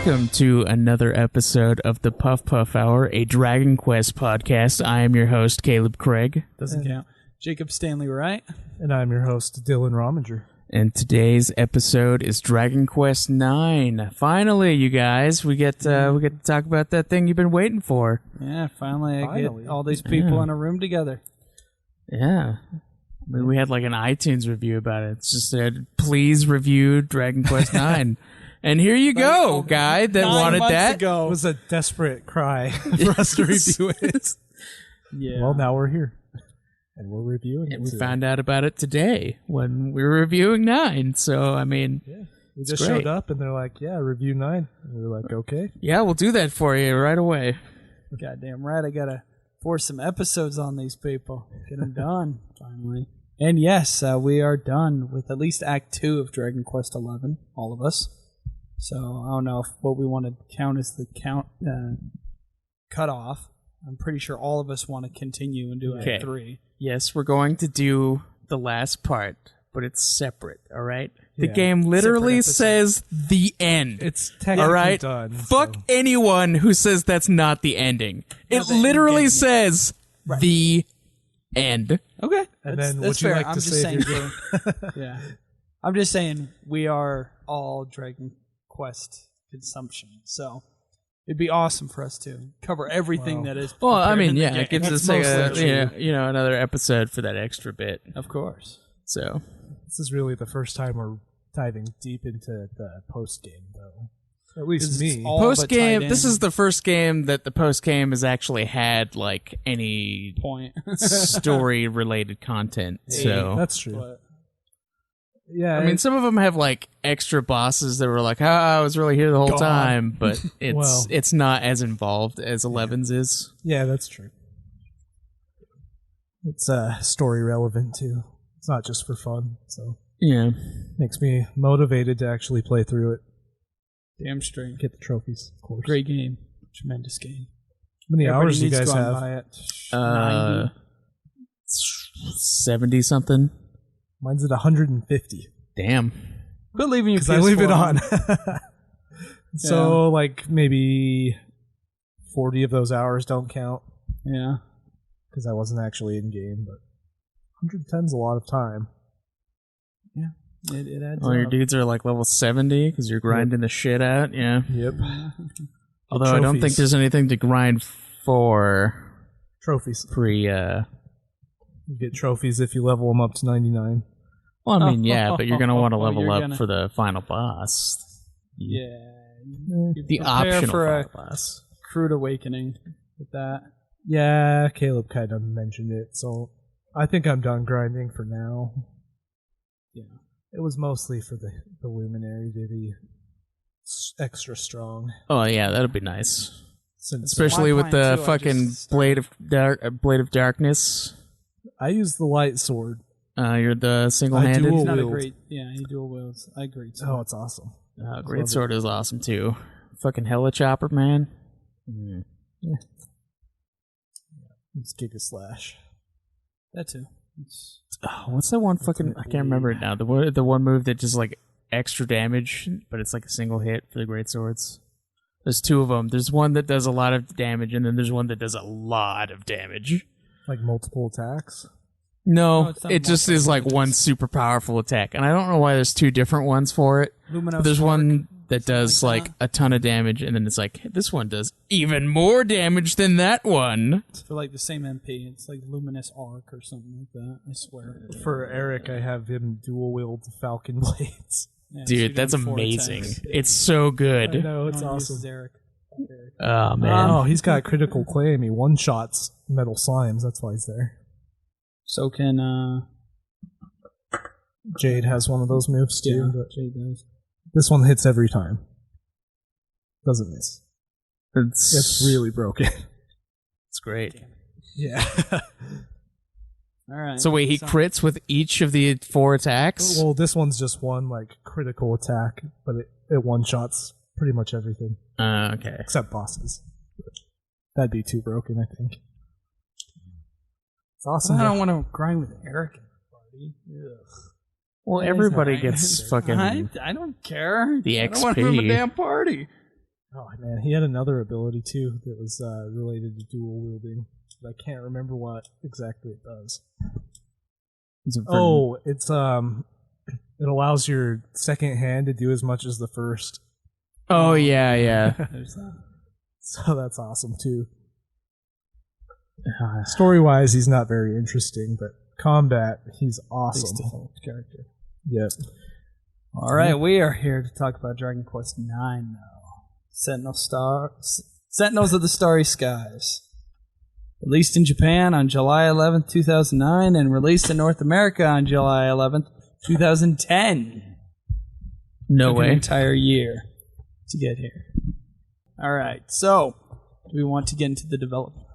welcome to another episode of the Puff Puff Hour, a Dragon Quest podcast. I am your host, Caleb Craig. Doesn't count. Jacob Stanley, right? And I'm your host, Dylan Rominger. And today's episode is Dragon Quest IX. Finally, you guys, we get to talk about that thing you've been waiting for. Yeah, finally. I get all these people in a room together. Yeah. I mean, we had like an iTunes review about it. It just said, please review Dragon Quest IX. And here you go, guy that wanted that. It was a desperate cry for us to review it. Yeah. Well, now we're here. And we're reviewing it. And we found out about it today when we were reviewing 9. So, I mean, we just showed up and they're like, yeah, review 9. And we were like, okay. Yeah, we'll do that for you right away. Goddamn right. I got to force some episodes on these people. Get them done, finally. And yes, we are done with at least Act 2 of Dragon Quest XI, all of us. So I don't know what we want to count as the cutoff. I'm pretty sure all of us want to continue and do Act 3. Yes, we're going to do the last part, but it's separate, all right? The game literally says the end. It's technically done. Fuck anyone who says that's not the ending. It literally says the end. Okay. And then would you like to say yeah. I'm just saying we are all Dragon Quest consumption. So it'd be awesome for us to cover everything that is. Well, I mean, yeah, it gives us like another episode for that extra bit, of course. So this is really the first time we're diving deep into the post game, though. At least me. Post game. This is the first game that the post game has actually had like any story related content. So that's true. Yeah, I mean, some of them have like extra bosses that were like, I was really here the whole time, but it's not as involved as 11's is. Yeah, that's true. It's story relevant too. It's not just for fun, so yeah, makes me motivated to actually play through it. Damn straight. Get the trophies, of course. Great game, tremendous game. How many hours do you guys have? 70 something. Mine's at 150. Damn. Quit leaving your PS4 I leave it on. So, like, maybe 40 of those hours don't count. Yeah. Because I wasn't actually in game, but 110's a lot of time. Yeah. It adds All up. your dudes are like level 70 because you're grinding the shit out. Yeah. Yep. Although I don't think there's anything to grind for. Trophies. You get trophies if you level them up to 99. Well, I mean, yeah, but you're going to want to level up for the final boss. Yeah. The optional for final boss. Crude awakening with that. Yeah, Caleb kind of mentioned it, so I think I'm done grinding for now. Yeah. It was mostly for the luminary to be extra strong. Oh, yeah, that'd be nice. Since especially with the fucking Blade of Darkness. I use the light sword. You're the single-handed. It's not a great. Yeah, he dual wields. I agree. Oh, it's awesome. Great sword is awesome too. Fucking helichopper, man. Yeah. It's Giga Slash. That too. What's that one fucking? I can't remember it now. The one move that just like extra damage, but it's like a single hit for the great swords. There's two of them. There's one that does a lot of damage, and then there's one that does a lot of damage. Like multiple attacks? No, it just is like one super powerful attack. And I don't know why there's two different ones for it. There's one that does like a ton of damage, and then it's like, this one does even more damage than that one. It's for like the same MP. It's like Luminous Arc or something like that, I swear. For Eric, I have him dual wield Falcon Blades. Yeah, dude, that's amazing. It's so good. I know, it's awesome. Eric. Oh, man. Oh, he's got critical claim. He one-shots metal slimes. That's why he's there. So can... Jade has one of those moves, too. Yeah, but Jade does. This one hits every time. Doesn't miss. It's really broken. It's great. Yeah. All right. So wait, he crits with each of the 4 attacks? Well, this one's just one, like, critical attack, but it one-shots pretty much everything. Okay. Except bosses. That'd be too broken, I think. It's awesome. I don't want to grind with Eric in the party. Ugh. Well, everybody gets fucking... I don't care. The XP. I don't want to have a damn party. Oh man, he had another ability too that was related to dual wielding. But I can't remember what exactly it does. It's it allows your second hand to do as much as the first. Oh yeah. There's that. So that's awesome too. Story-wise, he's not very interesting, but combat, he's awesome. Character. Yep. All right, we are here to talk about Dragon Quest IX now. Sentinels of the Starry Skies. Released in Japan on July 11th, 2009, and released in North America on July 11th, 2010. No way. An entire year to get here. All right, so do we want to get into the development?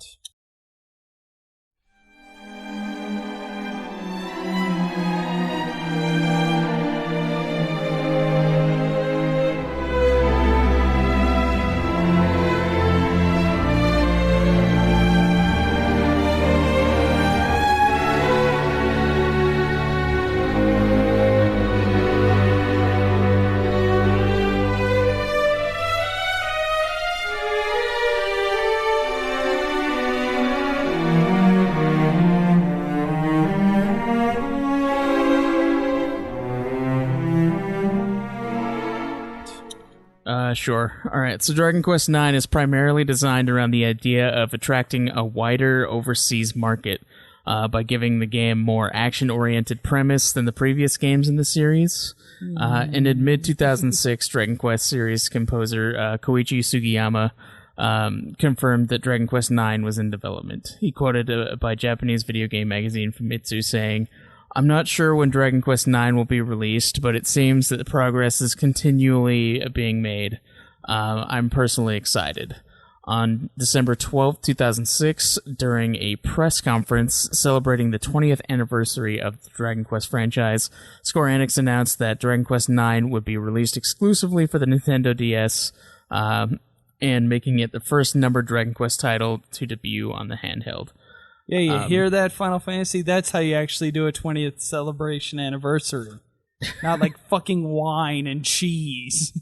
Sure. All right. So Dragon Quest IX is primarily designed around the idea of attracting a wider overseas market by giving the game more action-oriented premise than the previous games in the series. And in mid-2006, Dragon Quest series composer Koichi Sugiyama confirmed that Dragon Quest IX was in development. He quoted by Japanese video game magazine Famitsu saying, "I'm not sure when Dragon Quest IX will be released, but it seems that the progress is continually being made. I'm personally excited." On December 12, 2006, during a press conference celebrating the 20th anniversary of the Dragon Quest franchise, Square Enix announced that Dragon Quest IX would be released exclusively for the Nintendo DS, and making it the first numbered Dragon Quest title to debut on the handheld. Yeah, you hear that, Final Fantasy? That's how you actually do a 20th celebration anniversary. Not like fucking wine and cheese.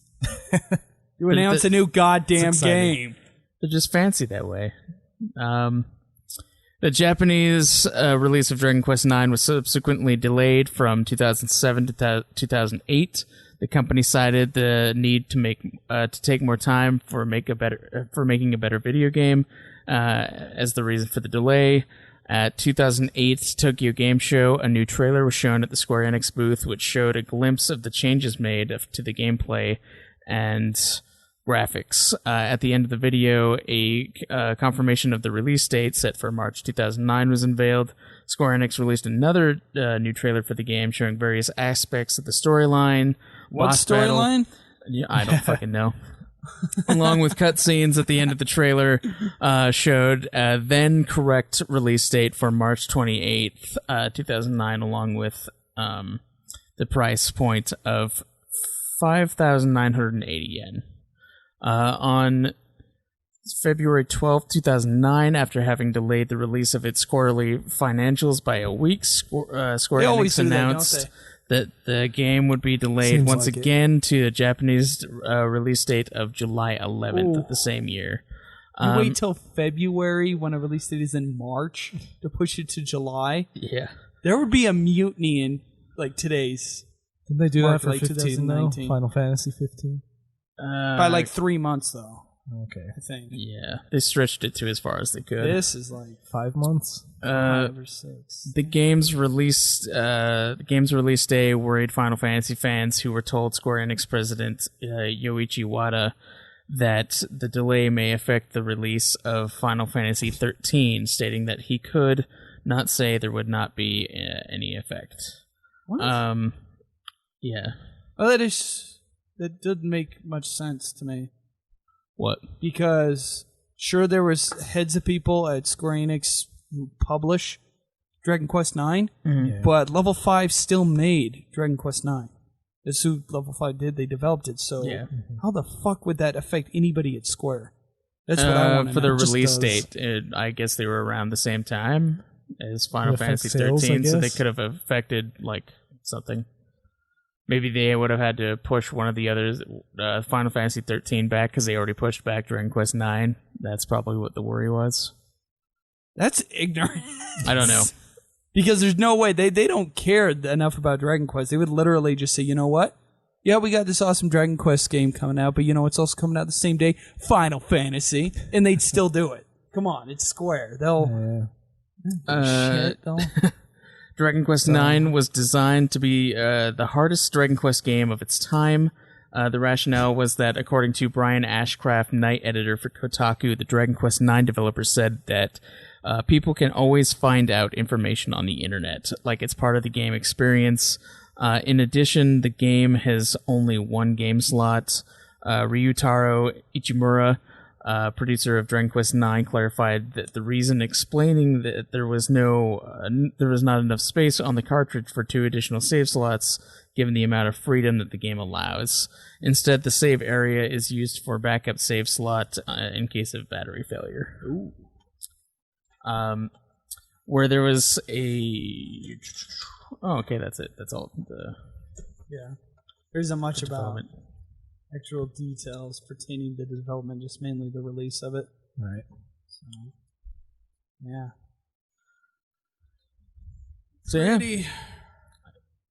You announce a new goddamn game. They're just fancy that way. The Japanese release of Dragon Quest IX was subsequently delayed from 2007 to 2008. The company cited the need to take more time for making a better video game as the reason for the delay. At 2008 Tokyo Game Show, a new trailer was shown at the Square Enix booth, which showed a glimpse of the changes made to the gameplay and graphics. At the end of the video, a confirmation of the release date set for March 2009 was unveiled. Square Enix released another new trailer for the game, showing various aspects of the storyline. What storyline? Yeah, I don't fucking know. Along with cutscenes at the end of the trailer, showed then correct release date for March 28th, 2009, along with the price point of 5,980 yen. On February 12th, 2009, after having delayed the release of its quarterly financials by a week, Square Enix announced that the game would be delayed once again to a Japanese release date of July 11th of the same year. You wait till February when a release date is in March to push it to July? Yeah. There would be a mutiny in like today's. Didn't they do that for like 15 though? Final Fantasy 15? By like 3 months though. Okay. I think. Yeah. They stretched it to as far as they could. This is like 5 months? 5 or 6. The game's release day worried Final Fantasy fans who were told Square Enix president Yoichi Wada that the delay may affect the release of Final Fantasy 13, stating that he could not say there would not be any effect. What? Yeah. Oh, that didn't make much sense to me. What? Because sure there was heads of people at Square Enix who publish Dragon Quest IX, but Level 5 still made Dragon Quest IX. That's who Level 5 did. They developed it. So how the fuck would that affect anybody at Square? That's what I want to know. For the release date, I guess they were around the same time as Final Fantasy 13, so they could have affected like something. Maybe they would have had to push one of the others, Final Fantasy 13 back because they already pushed back Dragon Quest 9. That's probably what the worry was. That's ignorant. I don't know. Because there's no way. They don't care enough about Dragon Quest. They would literally just say, you know what? Yeah, we got this awesome Dragon Quest game coming out, but you know what's also coming out the same day? Final Fantasy. And they'd still do it. Come on, it's Square. They'll... shit, though. Dragon Quest IX was designed to be the hardest Dragon Quest game of its time. The rationale was that, according to Brian Ashcraft, night editor for Kotaku, the Dragon Quest IX developer said that people can always find out information on the internet, like it's part of the game experience. In addition, the game has only one game slot. Ryutaro Ichimura, producer of Dragon Quest IX, clarified that the reason, explaining that there was not enough space on the cartridge for 2 additional save slots, given the amount of freedom that the game allows. Instead, the save area is used for backup save slot in case of battery failure. Ooh. Where there was a... Oh, okay, that's it. That's all. Yeah. There isn't much about development. actual details pertaining to the development, just mainly the release of it. Right. So, yeah. So yeah,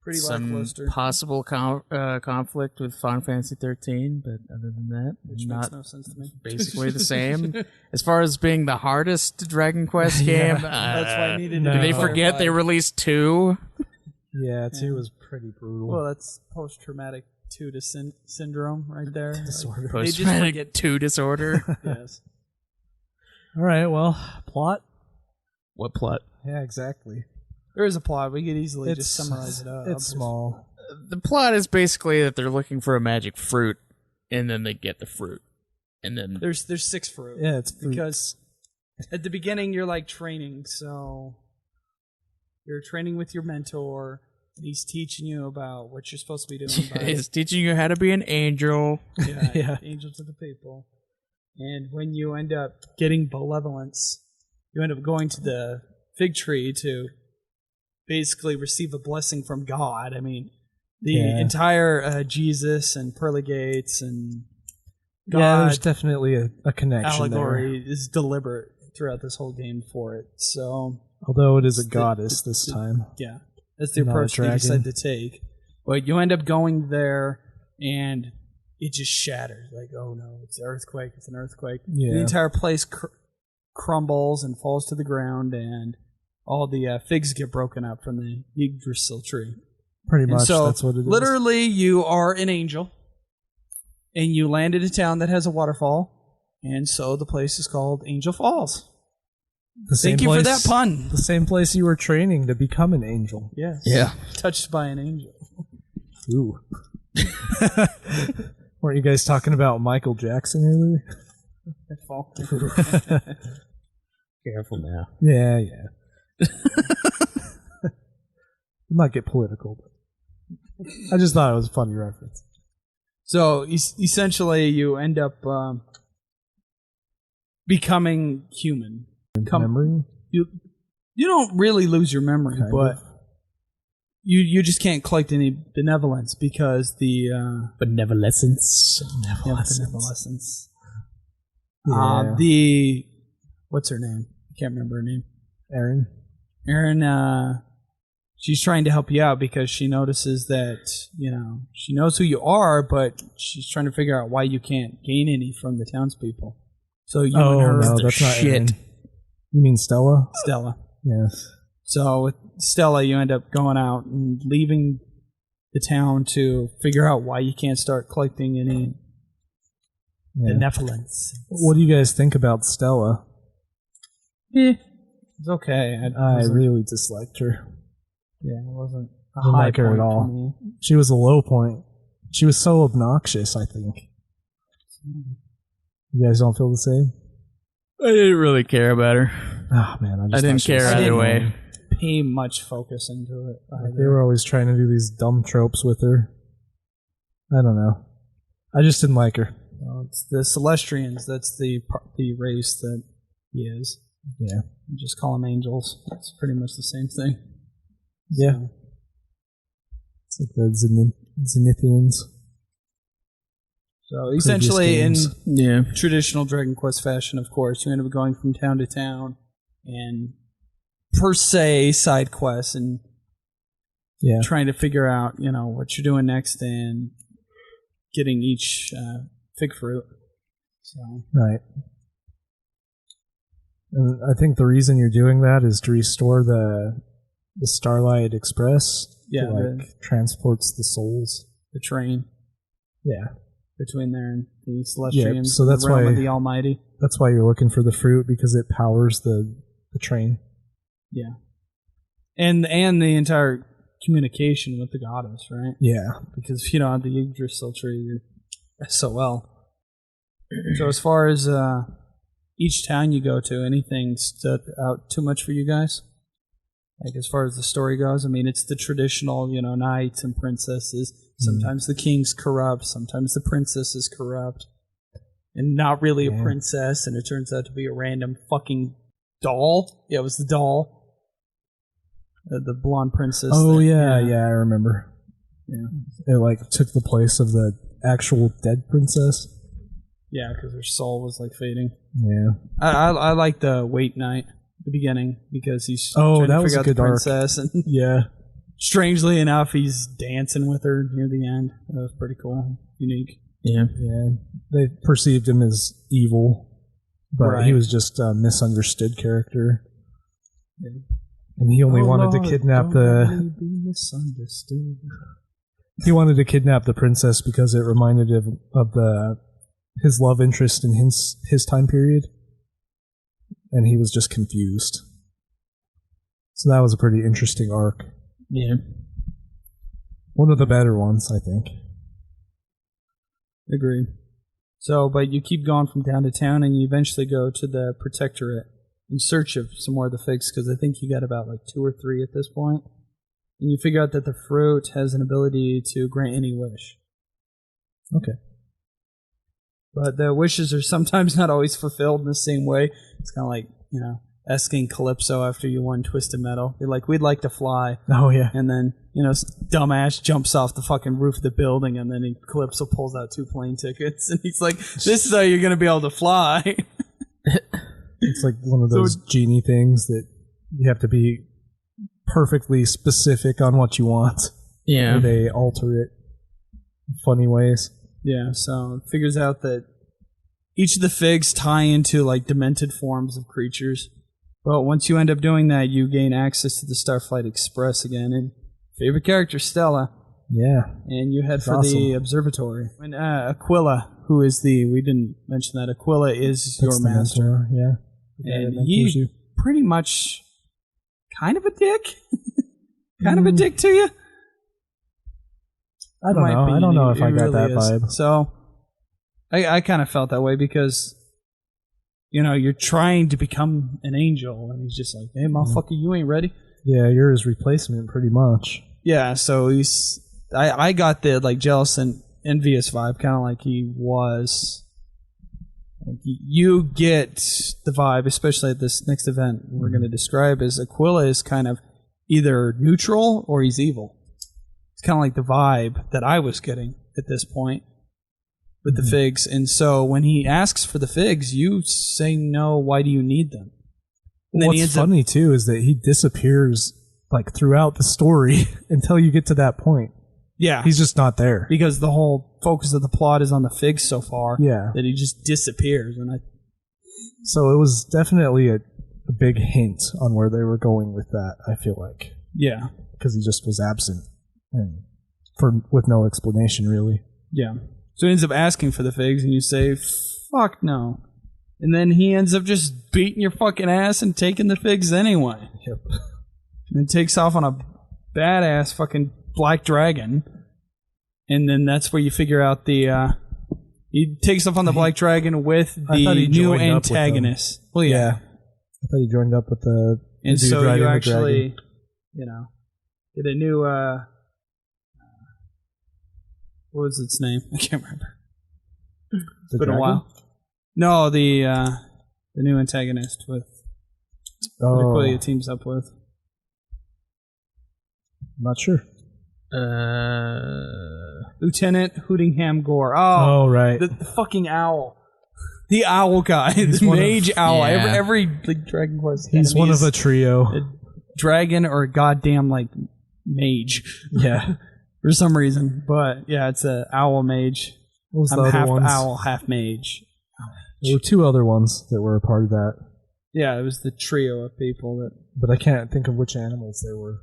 Pretty some lackluster. possible conflict with Final Fantasy 13, but other than that, Which not makes no sense to me. basically the same. As far as being the hardest Dragon Quest game, That's why I needed did to they be forget they clarified. released 2? Yeah, 2 was pretty brutal. Well, that's post-traumatic 2 syndrome right there. Disorder. They just Post-traumatic forget- 2 disorder. Yes. All right, well, plot? What plot? Yeah, exactly. There is a plot. We could easily just summarize it up. It's small. The plot is basically that they're looking for a magic fruit, and then they get the fruit, and then There's 6 fruit. Yeah, it's fruit. Because at the beginning you're like training, so you're training with your mentor, and he's teaching you about what you're supposed to be doing. he's teaching you how to be an angel. Yeah, angel to the people. And when you end up getting benevolence, you end up going to the fig tree to basically receive a blessing from God. I mean, the entire Jesus and pearly gates and God Yeah, there's definitely a connection allegory there. is deliberate throughout this whole game for it. So, Although it is a goddess this time. yeah, that's the Not a approach they dragon. decide to take. But you end up going there, and it just shatters. Like, oh no, it's an earthquake. It's an earthquake. Yeah. The entire place crumbles and falls to the ground, and all the figs get broken up from the Yggdrasil tree. Pretty And much, so, that's what it is. literally, you are an angel, and you land in a town that has a waterfall, and so the place is called Angel Falls. The same Thank you for place- that pun. The same place you were training to become an angel. Yes. Yeah. Touched by an angel. Ooh. Weren't you guys talking about Michael Jackson earlier? Careful now. Yeah. We might get political, but I just thought it was a funny reference. So essentially, you end up becoming human. Memory? You don't really lose your memory, Kind but of. you just can't collect any benevolence because the Benevolence. benevolence. Yeah. The what's her name? I can't remember her name. Aaron? Erin, she's trying to help you out because she notices that, she knows who you are, but she's trying to figure out why you can't gain any from the townspeople. So you and her, no, that's not shit. Aaron. You mean Stella? Stella. Yes. So with Stella, you end up going out and leaving the town to figure out why you can't start collecting any Yeah. benevolence. What do you guys think about Stella? It's okay. I really disliked her. Yeah, it wasn't a I don't high like her point at all. for me. She was a low point. She was so obnoxious, I think. You guys don't feel the same? I didn't really care about her. Oh, man. I didn't care either way. Pay much focus into it. They were always trying to do these dumb tropes with her. I don't know. I just didn't like her. It's the Celestians. That's the race that he is. Yeah. You just call them angels. It's pretty much the same thing. Yeah. It's like the Zenithians. So essentially, in Yeah. traditional Dragon Quest fashion, of course, you end up going from town to town and per se side quests and trying to figure out, what you're doing next and getting each fig fruit. So Right. And I think the reason you're doing that is to restore the Starlight Express. Yeah, transports the souls. the train. Yeah. Between there and the Celestians, so that's the realm why of the Almighty. That's why you're looking for the fruit, because it powers the train. Yeah, and the entire communication with the goddess, right? Yeah, because if you don't have the Yggdrasil tree, you're SOL. So as far as each town you go to, anything stood out too much for you guys? Like as far as the story goes, I mean, it's the traditional, knights and princesses. Sometimes the king's corrupt, sometimes the princess is corrupt. And not really a princess, and it turns out to be a random fucking doll. Yeah, it was the doll. The blonde princess. Oh, yeah, I remember. Yeah. It, took the place of the actual dead princess. Yeah, because her soul was, fading. Yeah. I like the Wait Knight at the beginning, because he's trying to to figure out the princess. Arc. And yeah. Strangely enough, he's dancing with her near the end. That was pretty cool. Unique. Yeah. Yeah. They perceived him as evil, but he was just a misunderstood character. Yeah. And he only wanted to kidnap He wanted to kidnap the princess because it reminded him of his love interest in his time period. And he was just confused. So that was a pretty interesting arc. Yeah. One of the better ones, I think. Agreed. So, but you keep going from town to town, and you eventually go to the Protectorate in search of some more of the figs, because I think you got about 2 or 3 at this point. And you figure out that the fruit has an ability to grant any wish. Okay. But the wishes are sometimes not always fulfilled in the same way. It's kind of like, asking Calypso after you won Twisted Metal. You're like, we'd like to fly. Oh, yeah. And then, dumbass jumps off the fucking roof of the building, and then Calypso pulls out 2 plane tickets. And he's like, this is how you're going to be able to fly. It's like one of those genie things that you have to be perfectly specific on what you want. Yeah. Or they alter it in funny ways. Yeah, so it figures out that each of the figs tie into, demented forms of creatures. Well, once you end up doing that, you gain access to the Starflight Express again, and favorite character, Stella. Yeah. And you head for the observatory. And Aquila, who is we didn't mention that, Aquila is your master. Mentor, yeah. And he's pretty much kind of a dick. Kind of a dick to you. I don't know. I don't know if I got that vibe. So, I kind of felt that way because, you're trying to become an angel, and he's just like, hey, motherfucker, you ain't ready. Yeah, you're his replacement, pretty much. Yeah, so I got the, jealous and envious vibe, kind of like he was. You get the vibe, especially at this next event we're going to describe, as Aquila is kind of either neutral or he's evil. It's kind of like the vibe that I was getting at this point with the figs. And so when he asks for the figs, you say no, why do you need them? And what's funny, too, is that he disappears throughout the story until you get to that point. Yeah. He's just not there. Because the whole focus of the plot is on the figs so far. Yeah. That he just disappears. So it was definitely a big hint on where they were going with that, I feel like. Yeah. Because he just was absent. With no explanation, really. Yeah. So he ends up asking for the figs, and you say, fuck no. And then he ends up just beating your fucking ass and taking the figs anyway. Yep. And then takes off on a badass fucking black dragon. And then that's where you figure out he takes off on the black dragon with the new antagonist. Well, yeah. I thought he joined up with the and dude so riding you the actually, dragon. get a new, what was its name? I can't remember. It's been a while. No, the new antagonist with that Aquila teams up with. I'm not sure. Lieutenant Hootingham Gore. Oh, right. The fucking owl. The owl guy. The mage owl. Yeah. Every like, Dragon Quest He's one of a trio. A dragon or a goddamn, like, mage. Yeah. For some reason. But, yeah, it's an owl mage. What was I'm the other half ones? owl, half mage. There were two other ones that were a part of that, Yeah, it was the trio of people that... but I can't think of which animals they were.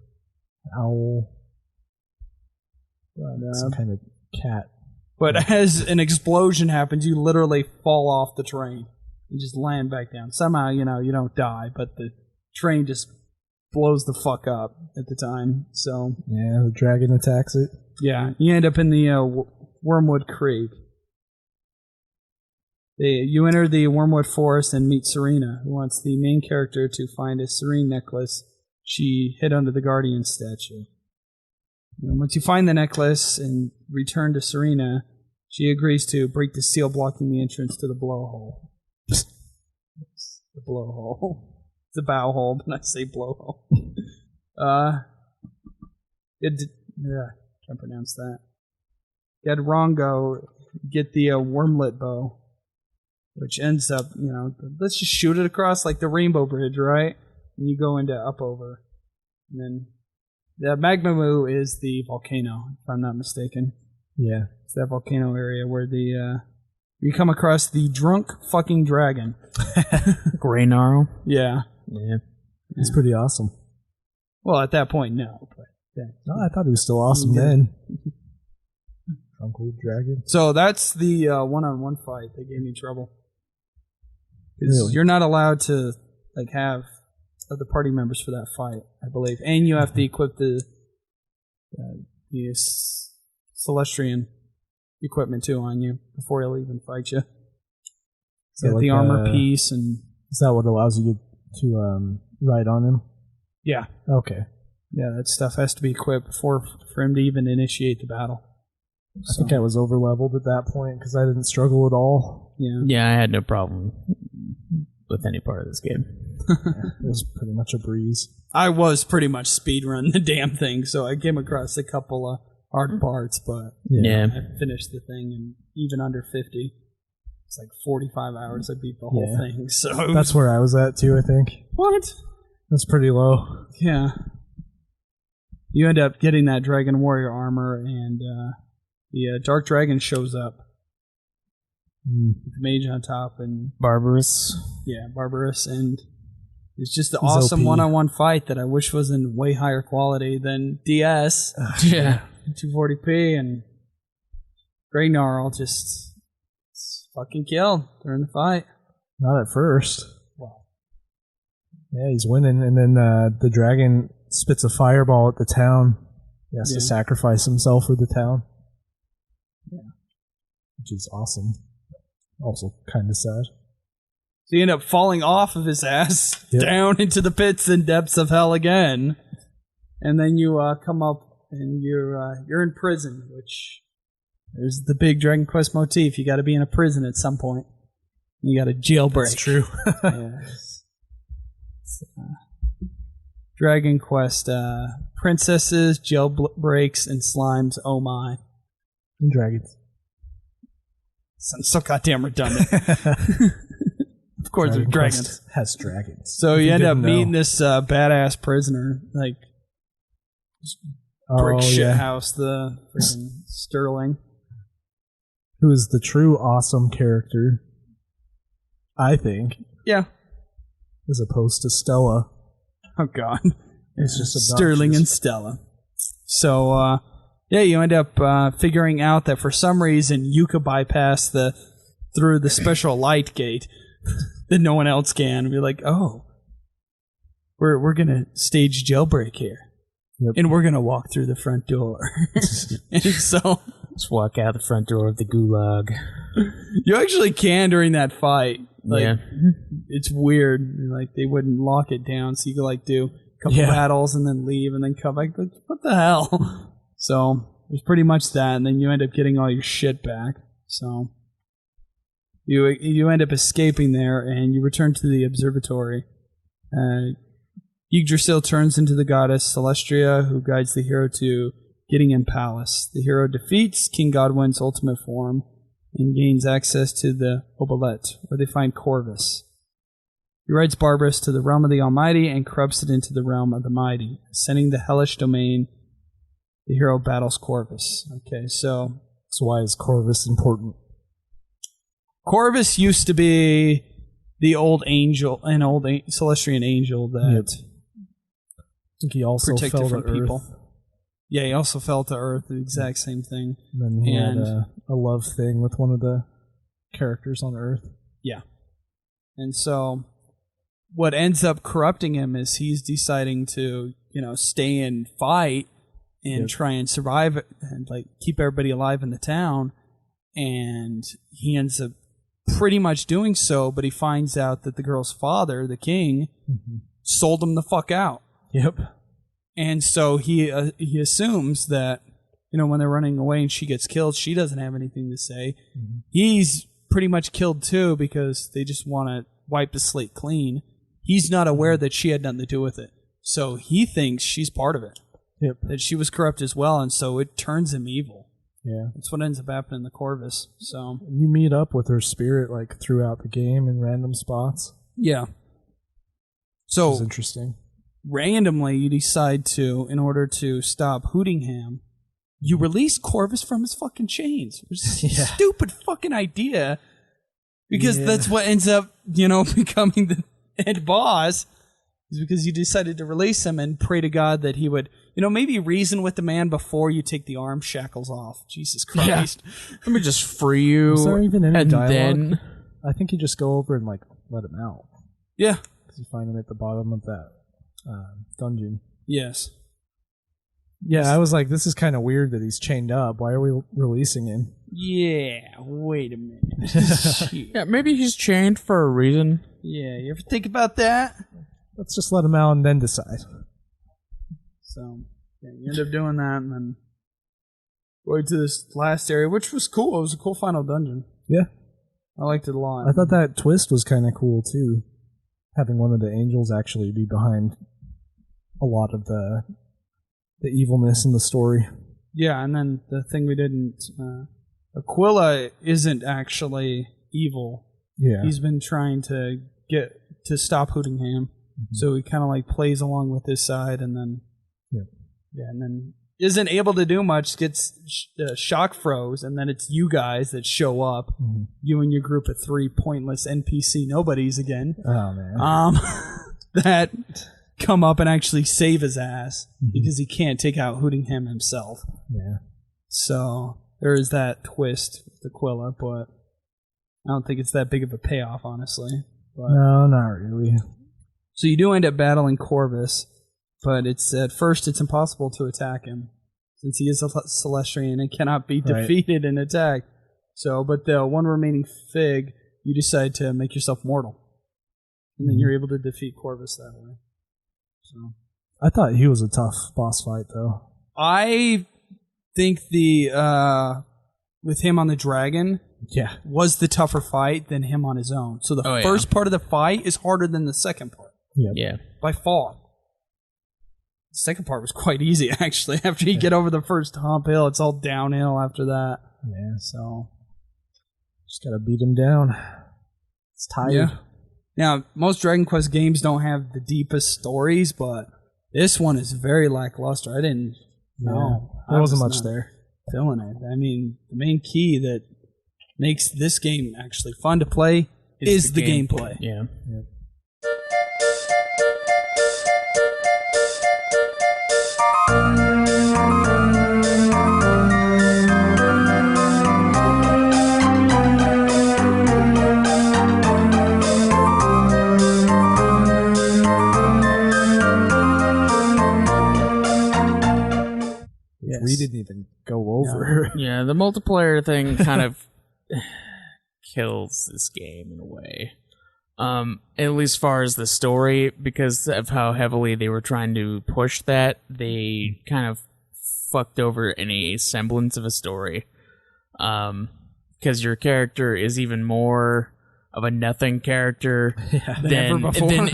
Owl, some kind of cat. But as an explosion happens, you literally fall off the train and just land back down. Somehow, you don't die, but the train just blows the fuck up at the time. So Yeah, the dragon attacks it. yeah, you end up in the Wormwood Creek. You enter the Wormwood Forest and meet Serena, who wants the main character to find a serene necklace she hid under the Guardian statue. And once you find the necklace and return to Serena, she agrees to break the seal blocking the entrance to the blowhole. The blowhole. It's a bow hole, but I say blowhole. Can't pronounce that. You had Rongo get the wormlet bow, which ends up, let's just shoot it across like the Rainbow Bridge, right? And you go into Upover. And then the Magma Moo is the volcano, if I'm not mistaken. Yeah. It's that volcano area where you come across the drunk fucking dragon. Grey Gnarl. Yeah. Yeah. He's pretty awesome. Well, at that point, no. But yeah. No, I thought he was still awesome then. Drunk old dragon. So that's the one-on-one fight that gave me trouble. Really? You're not allowed to have other party members for that fight, I believe, and you have to equip the Celestrian equipment too on you before he'll even fight you. So like the armor piece and is that what allows you to ride on him? yeah, Okay. yeah, that stuff has to be equipped for him to even initiate the battle. I think I was over leveled at that point because I didn't struggle at all. Yeah. Yeah, I had no problem with any part of this game. It was pretty much a breeze. I was pretty much speedrun the damn thing, so I came across a couple of hard parts, but Yeah. I finished the thing in even under 50. It's like 45 hours I beat the whole thing. So That's where I was at too, I think. what? That's pretty low. Yeah. You end up getting that Dragon Warrior armor, and the Dark Dragon shows up. With the mage on top, and Barbarous. yeah, Barbarous, and it's just an He's awesome OP. one-on-one fight that I wish was in way higher quality than DS. Yeah. 240p, and Grey Gnarl just fucking killed during the fight. Not at first. Yeah, he's winning, and then the dragon spits a fireball at the town. He has to sacrifice himself for the town. Yeah. Which is awesome. Also kind of sad. So you end up falling off of his ass down into the pits and depths of hell again, and then you come up and you're in prison, which there's the big Dragon Quest motif. You got to be in a prison at some point. You got to jailbreak. That's true. Yes. Dragon Quest, princesses, jailbreaks, and slimes. Oh my! And dragons. Sounds so goddamn redundant. Of course, there's dragons. Quest has dragons. So you end up didn't know. meeting this badass prisoner, like brick shit house, the freaking Sterling. Who is the true awesome character, I think, Yeah. as opposed to Stella. Oh god. It's just obnoxious. Sterling and Stella. So you end up figuring out that for some reason you could bypass through the special light gate that no one else can. And be like, oh, we're gonna stage jailbreak here. Yep. And we're gonna walk through the front door. And so Just walk out the front door of the gulag. you actually can during that fight. Like, Yeah. it's weird. Like, they wouldn't lock it down, so you could like do a couple battles and then leave and then come back. Like, what the hell? So there's pretty much that, and then you end up getting all your shit back. So you end up escaping there, and you return to the observatory. Yggdrasil turns into the goddess Celestria, who guides the hero to Gideon Palace. The hero defeats King Godwin's ultimate form and gains access to the Obolette, where they find Corvus. He rides Barbarous to the realm of the Almighty and corrupts it into the realm of the Mighty. Ascending the hellish domain, the hero battles Corvus. Okay, so why is Corvus important? Corvus used to be the old angel, an old Celestian angel that I think he also protected fell from to people. Earth. Yeah, he also fell to Earth, the exact same thing. And then he had a love thing with one of the characters on Earth. Yeah. And so what ends up corrupting him is he's deciding to, stay and fight and try and survive and keep everybody alive in the town. And he ends up pretty much doing so, but he finds out that the girl's father, the king, sold him the fuck out. Yep. And so he assumes that, when they're running away and she gets killed, she doesn't have anything to say. He's pretty much killed too because they just want to wipe the slate clean. He's not aware that she had nothing to do with it. So he thinks she's part of it. Yep. That she was corrupt as well, and so it turns him evil. Yeah. That's what ends up happening to Corvus. So you meet up with her spirit throughout the game in random spots. Yeah. So it's interesting. Randomly you decide to, in order to stop Hootingham, you release Corvus from his fucking chains. Which is a stupid fucking idea. Because that's what ends up, becoming the head boss. Is because you decided to release him and pray to God that he would, maybe reason with the man before you take the arm shackles off. Jesus Christ. Yeah. Let me just free you. Is there even any and dialogue? then I think you just go over and let him out. Yeah. Because you find him at the bottom of that dungeon. Yes. Yeah, I was like, this is kind of weird that he's chained up. Why are we releasing him? Yeah, wait a minute. yeah, maybe he's chained for a reason. Yeah, you ever think about that? Let's just let him out and then decide. So, yeah, you end up doing that and then going to this last area, which was cool. It was a cool final dungeon. Yeah. I liked it a lot. I thought that twist was kind of cool, too. Having one of the angels actually be behind a lot of the evilness in the story. Yeah, and then the thing we didn't... Aquila isn't actually evil. Yeah. He's been trying to get to stop Hootingham. So he kind of plays along with his side and then... Yeah, and then isn't able to do much, gets shock froze, and then it's you guys that show up. You and your group of 3 pointless NPC nobodies again. Oh, man. That come up and actually save his ass because he can't take out Hootingham himself. Yeah. So there is that twist with Aquila, but I don't think it's that big of a payoff, honestly. But, no, not really. So you do end up battling Corvus, but at first it's impossible to attack him since he is a Celestian and cannot be defeated and attacked. So, but the one remaining fig, you decide to make yourself mortal, and then you're able to defeat Corvus that way. So, I thought he was a tough boss fight, though. I think with him on the dragon, was the tougher fight than him on his own. So the first part of the fight is harder than the second part. Yeah. By far. The second part was quite easy, actually. After you get over the first hump hill, it's all downhill after that. Yeah. So, just gotta beat him down. It's tired. Yeah. Now, most Dragon Quest games don't have the deepest stories, but this one is very lackluster. I didn't know. There wasn't much there. Feeling it. I mean, the main key that makes this game actually fun to play is the gameplay. Yeah. Yep. Yes. We didn't even go over. Yeah, the multiplayer thing kind of kills this game in a way. At least as far as the story, because of how heavily they were trying to push that, they kind of fucked over any semblance of a story. Because your character is even more a nothing character than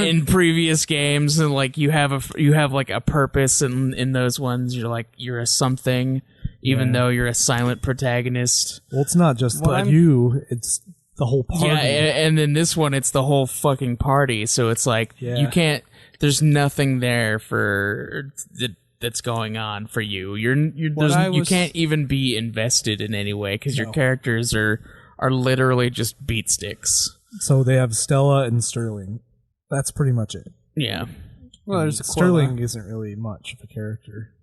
in previous games, and like you have like a purpose in those ones. You're a something, even though you're a silent protagonist. Well, it's not just you; it's the whole party. Yeah, and then this one, it's the whole fucking party. So it's like you can't. There's nothing there that's going on for you. You can't even be invested in any way because your characters are literally just beat sticks. So they have Stella and Sterling. That's pretty much it. Yeah. Well, there's Sterling isn't really much of a character.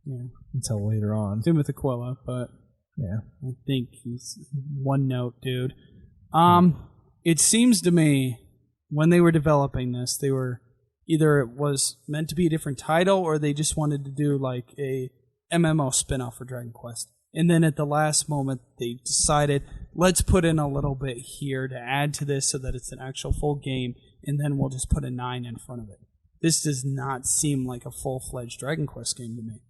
Yeah. Until later on. Same with Aquila, but yeah, I think he's one note, dude. It seems to me when they were developing this, they were either it was meant to be a different title or they just wanted to do like a MMO spin-off for Dragon Quest. And then at the last moment, they decided, let's put in a little bit here to add to this so that it's an actual full game, and then we'll just put a 9 in front of it. This does not seem like a full-fledged Dragon Quest game to me.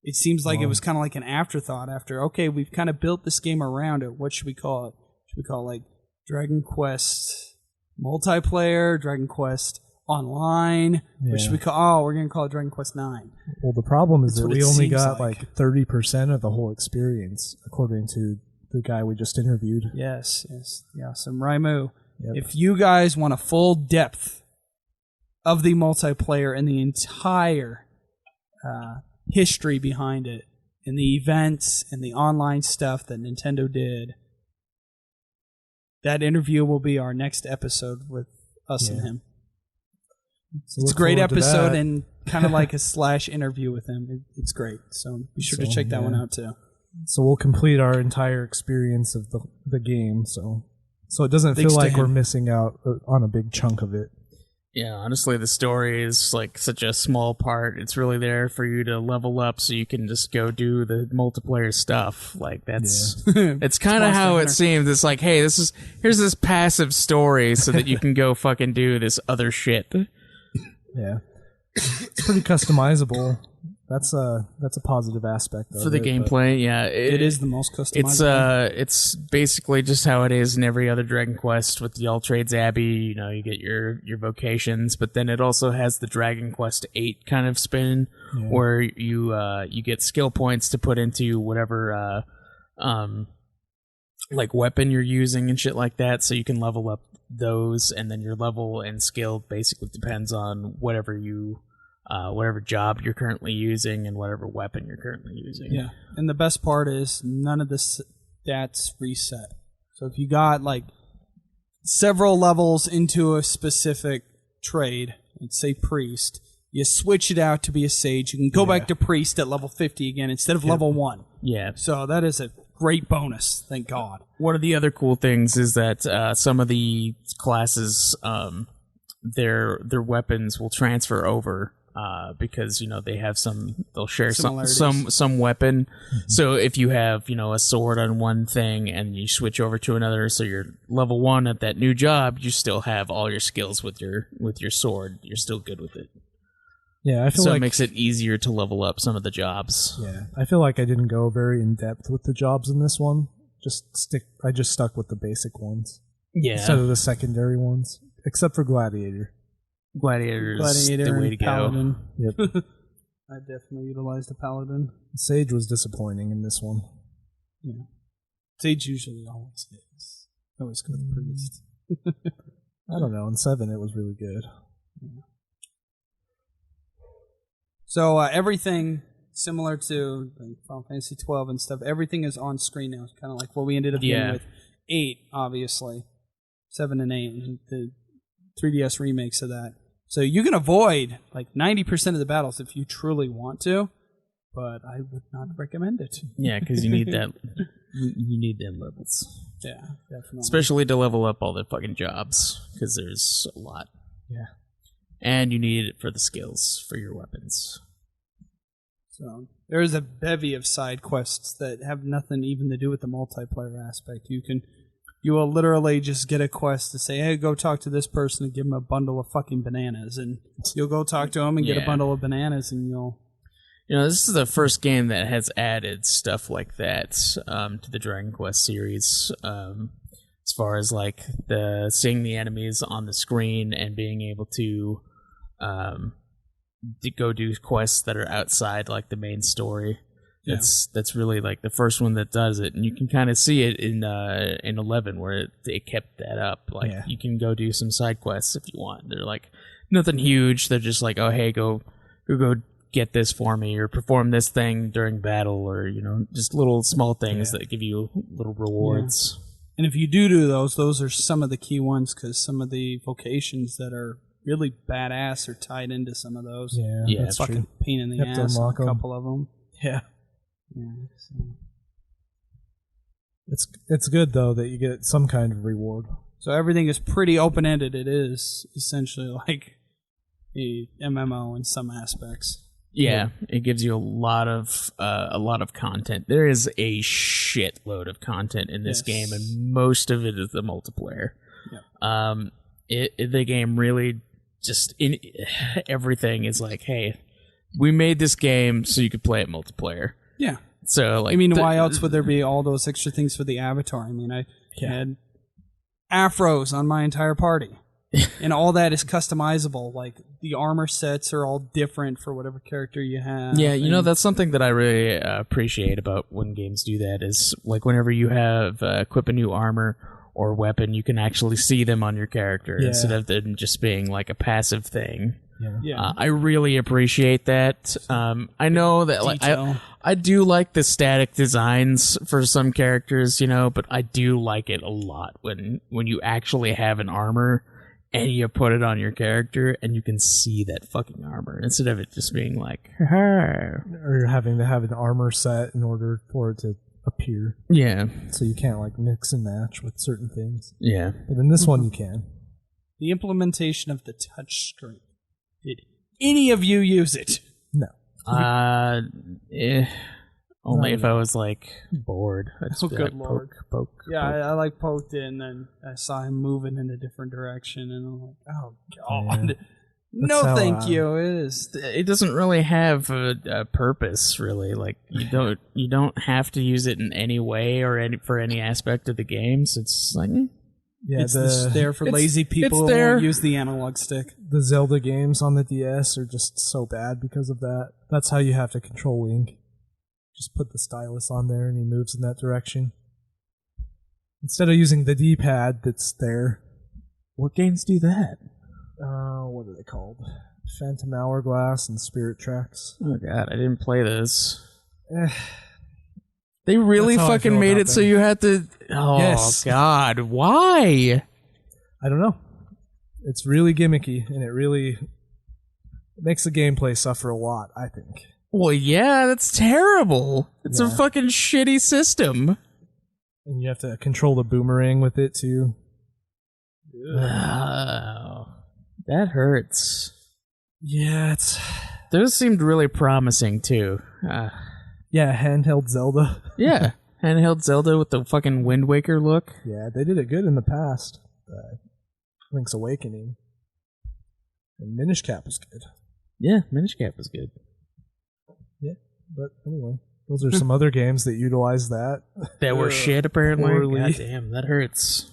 It seems like it was kind of like an afterthought after, okay, we've kind of built this game around it. What should we call it? Should we call it like Dragon Quest Multiplayer, Dragon Quest Online? Or should we call, we're going to call it Dragon Quest 9. Well, the problem is that we only got like 30% of the whole experience, according to the guy we just interviewed. Yes. Yeah, some Raimu. Yep. If you guys want a full depth of the multiplayer and the entire history behind it, and the events and the online stuff that Nintendo did, that interview will be our next episode with us and him. So it's a great episode and kind of like a / interview with him. It's great. So be sure to check that one out too. So we'll complete our entire experience of the game. So it doesn't feel like we're missing out on a big chunk of it. Yeah, honestly, the story is like such a small part. It's really there for you to level up so you can just go do the multiplayer stuff. Like that's it's kind of how it seems. It's like, hey, here's this passive story so that you can go fucking do this other shit. Yeah. It's pretty customizable. That's a positive aspect of for the gameplay. Yeah, it is the most customizable. It's basically just how it is in every other Dragon Quest with the All Trades Abbey. You know, you get your vocations, but then it also has the Dragon Quest 8 kind of spin, where you get skill points to put into whatever like weapon you're using and shit like that, so you can level up those, and then your level and skill basically depends on whatever job you're currently using and whatever weapon you're currently using. Yeah, and the best part is none of the stats reset. So if you got like several levels into a specific trade, let's say priest, you switch it out to be a sage, you can go back to priest at level 50 again instead of level 1. Yeah. So that is a great bonus, thank God. One of the other cool things is that some of the classes, their weapons will transfer over. Because they have they'll share some weapon. So if you have a sword on one thing and you switch over to another, so you're level 1 at that new job, you still have all your skills with your sword. You're still good with it. Yeah, I feel like it makes it easier to level up some of the jobs. Yeah, I feel like I didn't go very in depth with the jobs in this one. I just stuck with the basic ones. Yeah, instead of the secondary ones, except for Gladiator. Gladiator the way to Paladin. Go. Yep. I definitely utilized a Paladin. Sage was disappointing in this one. Yeah. Sage usually always is. Always go with the priest. I don't know. In 7, it was really good. Yeah. So everything similar to Final Fantasy 12 and stuff, everything is on screen now. It's kind of like what we ended up doing with 8, obviously. 7 and 8, and the 3DS remakes of that. So you can avoid like 90% of the battles if you truly want to, but I would not recommend it. Yeah, because you need that. You need them levels. Yeah, definitely. Especially to level up all the fucking jobs, because there's a lot. Yeah. And you need it for the skills for your weapons. So there's a bevy of side quests that have nothing even to do with the multiplayer aspect. You will literally just get a quest to say, hey, go talk to this person and give them a bundle of fucking bananas. And you'll go talk to them and get a bundle of bananas, and you'll... this is the first game that has added stuff like that to the Dragon Quest series. as far as like seeing the enemies on the screen and being able to go do quests that are outside like the main story. Yeah. That's really like the first one that does it, and you can kind of see it in 11 where it kept that up. Like you can go do some side quests if you want. They're like nothing huge. They're just like, oh hey, go get this for me, or perform this thing during battle, or just little small things that give you little rewards. Yeah. And if you do those are some of the key ones, because some of the vocations that are really badass are tied into some of those. Yeah, that's fucking true. pain in the You have to ass. unlock A couple of them. Yeah. Yeah. So. It's good though that you get some kind of reward. So everything is pretty open ended. It is essentially like a MMO in some aspects. Yeah, it gives you a lot of content. There is a shitload of content in this game, and most of it is the multiplayer. Yeah. The game really just everything is like, hey, we made this game so you could play it multiplayer. Yeah. So like, I mean, why else would there be all those extra things for the avatar? I mean, I had afros on my entire party. And all that is customizable. Like, the armor sets are all different for whatever character you have. Yeah, that's something that I really appreciate about when games do that, is like whenever you have equip a new armor or weapon, you can actually see them on your character instead of them just being like a passive thing. Yeah. I really appreciate that. I know that like I do like the static designs for some characters, but I do like it a lot when you actually have an armor and you put it on your character and you can see that fucking armor instead of it just being like, or having to have an armor set in order for it to appear. Yeah. So you can't like mix and match with certain things. Yeah. But in this one you can. The implementation of the touch screen. Did any of you use it? No. Only if I was like bored. I'd just be good like, Lord. poke. Yeah, I like poked it, and then I saw him moving in a different direction, and I'm like, oh god, Yeah. no, how, thank you. It doesn't really have a purpose, really. Like you don't have to use it in any way or for any aspect of the game. So it's like, it's there for lazy people who won't use the analog stick. The Zelda games on the DS are just so bad because of that. That's how you have to control Link. Just put the stylus on there and he moves in that direction. Instead of using the D-pad that's there. What games do that? What are they called? Phantom Hourglass and Spirit Tracks. Oh god, I didn't play this. They really That's how I fucking feel made about it so them. you had to... Oh, Yes. God. Why? I don't know. It's really gimmicky, and it really makes the gameplay suffer a lot, I think. Well, yeah, that's terrible. It's a Yeah. fucking shitty system. And you have to control the boomerang with it, too. Oh, that hurts. Yeah, it's... Those seemed really promising, too. Yeah, handheld Zelda. Yeah, handheld Zelda with the fucking Wind Waker look. Yeah, they did it good in the past. Link's Awakening. And Minish Cap was good. Yeah, Minish Cap was good. Yeah, but anyway, those are some other games that utilize that. That were shit, apparently. Poorly. God damn, that hurts.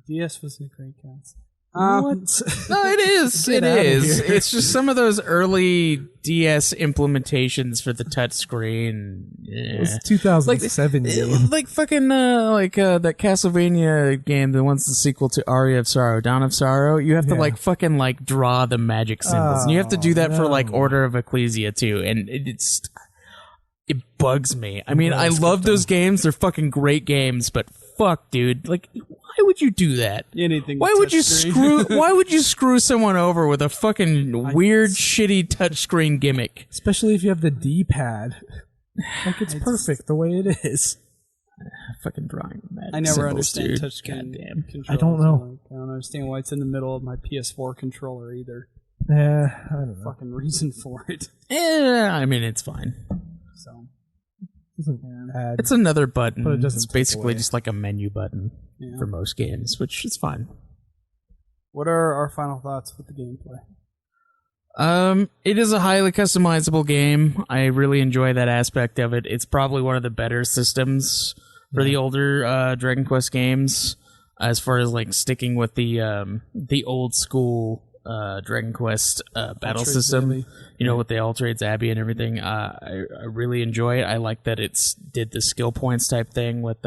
DS was a great console. What? No, it is. Get It outta is. here. It's just some of those early DS implementations for the touchscreen. It was 2007 game. Like fucking that Castlevania game, the one's the sequel to Aria of Sorrow, Dawn of Sorrow. You have to Yeah. like fucking like draw the magic symbols, and you have to do that for like no. Order of Ecclesia too. And it bugs me. I mean, I Let's love get those games; they're fucking great games. But fuck, dude, like, why would you do that? Anything. Why would you Why would you screw someone over with a fucking weird, shitty touchscreen gimmick? Especially if you have the D-pad. Like, it's perfect the way it is. Fucking drawing magic I never symbols, understand dude. touchscreen Goddamn. controls. I don't know. Like, I don't understand why it's in the middle of my PS4 controller either. I don't know. Fucking reason for it. I mean, it's fine. So Doesn't add. It's another button. But it doesn't It's take basically away. just like a menu button yeah. for most games, which is fine. What are our final thoughts with the gameplay? It is a highly customizable game. I really enjoy that aspect of it. It's probably one of the better systems for the older Dragon Quest games. as far as like sticking with the old school Dragon Quest battle system, Abbey. you know, with the All Trades Abbey and everything. I really enjoy it. I like that it's did the skill points type thing with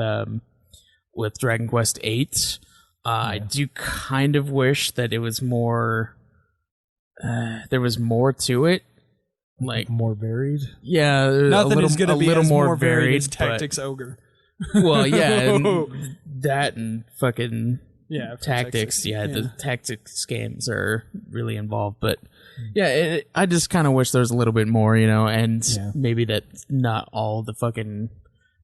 Dragon Quest 8. I do kind of wish that it was more. There was more to it, like more varied. Yeah, Nothing is going to be little as more varied varied as Tactics Ogre. Well, yeah, and that and fucking Yeah, tactics. Yeah, the tactics games are really involved, but yeah, I just kind of wish there was a little bit more, you know, and maybe that not all the fucking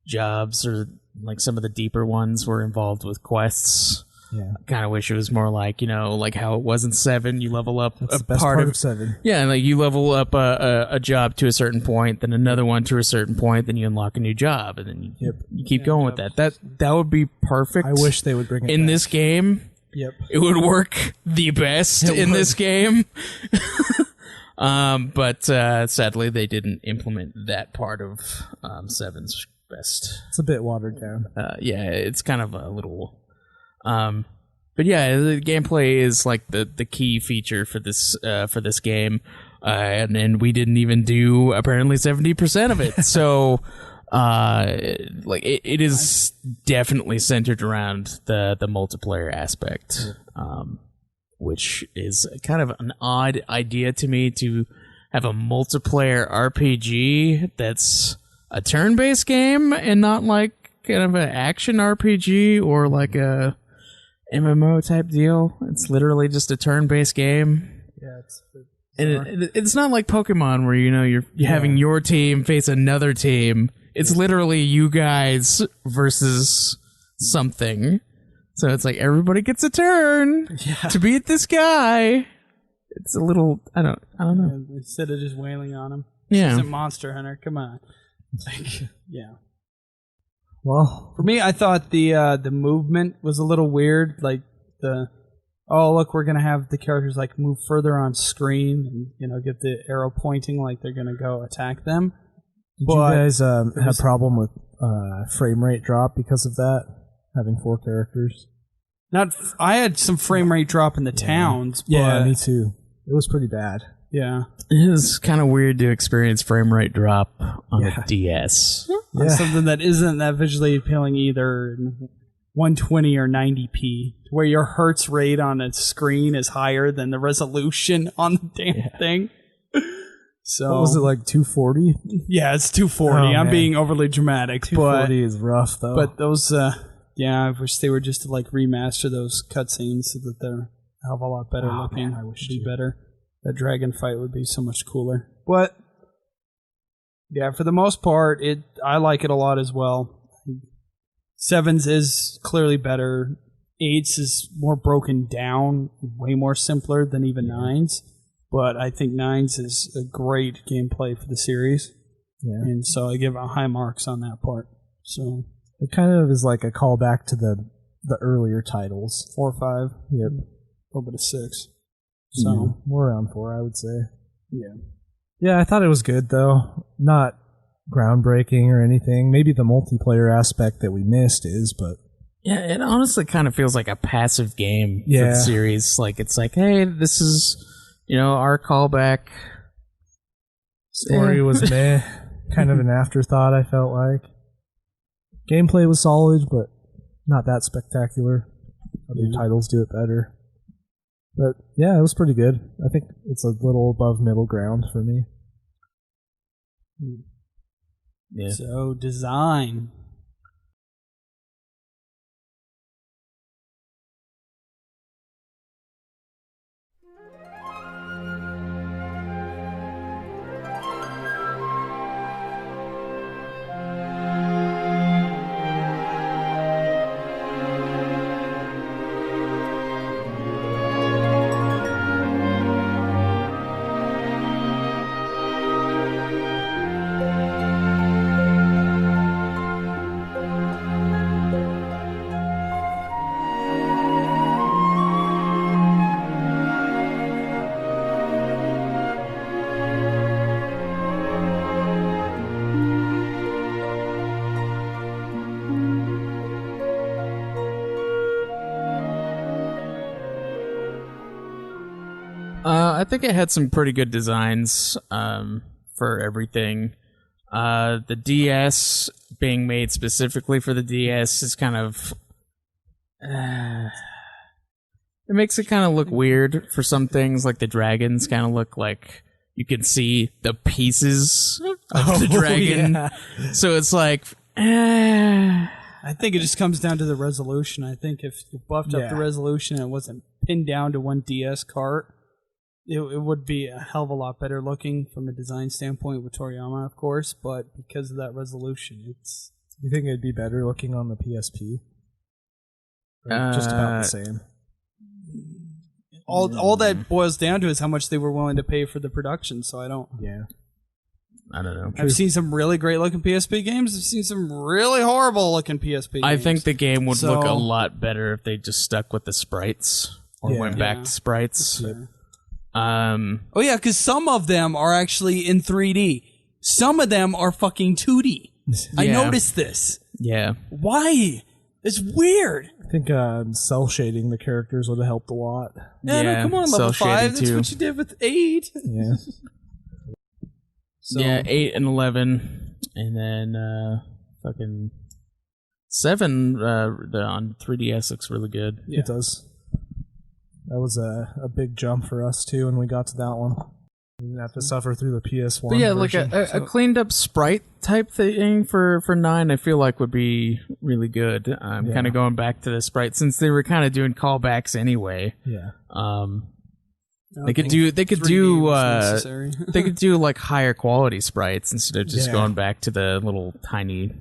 jobs or like some of the deeper ones were involved with quests. Yeah, I kind of wish it was more like, you know, like how it was in 7. You level up that's the best part of 7. Yeah, like you level up a job to a certain point, then another one to a certain point, then you unlock a new job, and then you keep going with that. That would be perfect. I wish they would bring it in back. This game. Yep, it would work the best in this game. But sadly, they didn't implement that part of 7's best. It's a bit watered down. Yeah, it's kind of a little. But yeah, the gameplay is like the key feature for this game, and we didn't even do apparently 70% of it. So, like it is definitely centered around the multiplayer aspect, which is kind of an odd idea to me to have a multiplayer RPG that's a turn-based game and not like kind of an action RPG or like a MMO type deal. It's literally just a turn-based game. Yeah, it's not like Pokemon where, you know, you're having your team face another team. It's literally you guys versus something. So it's like everybody gets a turn to beat this guy. It's a little I don't know. Instead of just wailing on him. Yeah. This isn't Monster Hunter. Come on. Yeah. Well, for me, I thought the movement was a little weird. Like look, we're gonna have the characters like move further on screen and, you know, get the arrow pointing like they're gonna go attack them. Did you guys have a problem with frame rate drop because of that? Having 4 characters? I had some frame rate drop in the towns. But yeah, me too. It was pretty bad. Yeah. It is kind of weird to experience frame rate drop on a DS. On something that isn't that visually appealing either, 120 or 90p, where your hertz rate on a screen is higher than the resolution on the damn thing. So what was it, like 240? Yeah, it's 240. I'm being overly dramatic. 240 is rough, though. But those, I wish they were just to like remaster those cutscenes so that they're a hell of a lot better looking. Man, I wish it'd be better. That dragon fight would be so much cooler. But yeah, for the most part, I like it a lot as well. 7's is clearly better. 8's is more broken down, way more simpler than even 9's. But I think 9's is a great gameplay for the series. Yeah. And so I give it high marks on that part. So it kind of is like a callback to the earlier titles. 4 or 5. Yep. A little bit of 6. So more around 4, I would say. Yeah. Yeah, I thought it was good though. Not groundbreaking or anything. Maybe the multiplayer aspect that we missed is, but yeah, it honestly kind of feels like a passive game for the series. Like it's like, hey, this is, you know, our callback. Story was meh, kind of an afterthought. I felt like gameplay was solid, but not that spectacular. Other titles do it better. But yeah, it was pretty good. I think it's a little above middle ground for me. Yeah. So design. I think it had some pretty good designs for everything. The DS being made specifically for the DS is kind of... it makes it kind of look weird for some things, like the dragons kind of look like you can see the pieces of the dragon. Yeah. So it's like... I think it just comes down to the resolution. I think if you buffed up the resolution and it wasn't pinned down to one DS cart, it would be a hell of a lot better looking from a design standpoint with Toriyama, of course, but because of that resolution, it's... You think it'd be better looking on the PSP? Or just about the same? All that boils down to is how much they were willing to pay for the production, so I don't... Yeah. I don't know. I've seen some really great looking PSP games. I've seen some really horrible looking PSP games. I think the game would look a lot better if they just stuck with the sprites or went back to sprites. Oh yeah, because some of them are actually in 3D. Some of them are fucking 2D. I noticed this. Yeah. Why? It's weird. I think cell shading the characters would have helped a lot. Yeah, no, come on, level 5. That's what you did with 8. Yeah. So, 8 and 11, and then fucking 7 on 3DS looks really good. Yeah. It does. That was a big jump for us too when we got to that one. We didn't have to suffer through the PS1. But yeah, version. like a cleaned up sprite type thing for 9, I feel like would be really good. I'm kind of going back to the sprite since they were kind of doing callbacks anyway. Yeah. They could do they could do like higher quality sprites instead of just going back to the little tiny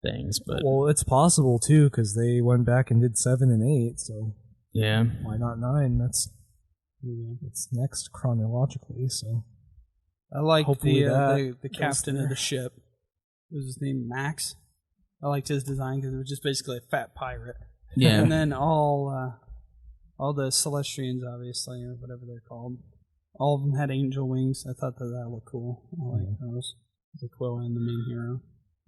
things. But well, it's possible too because they went back and did 7 and 8. So yeah, why not 9? It's next chronologically. So I like the captain of the ship. What was his name? Max. I liked his design because it was just basically a fat pirate. Yeah, and then all the Celestians, obviously, or whatever they're called, all of them had angel wings. I thought that looked cool. I like those. Aquila and the main hero.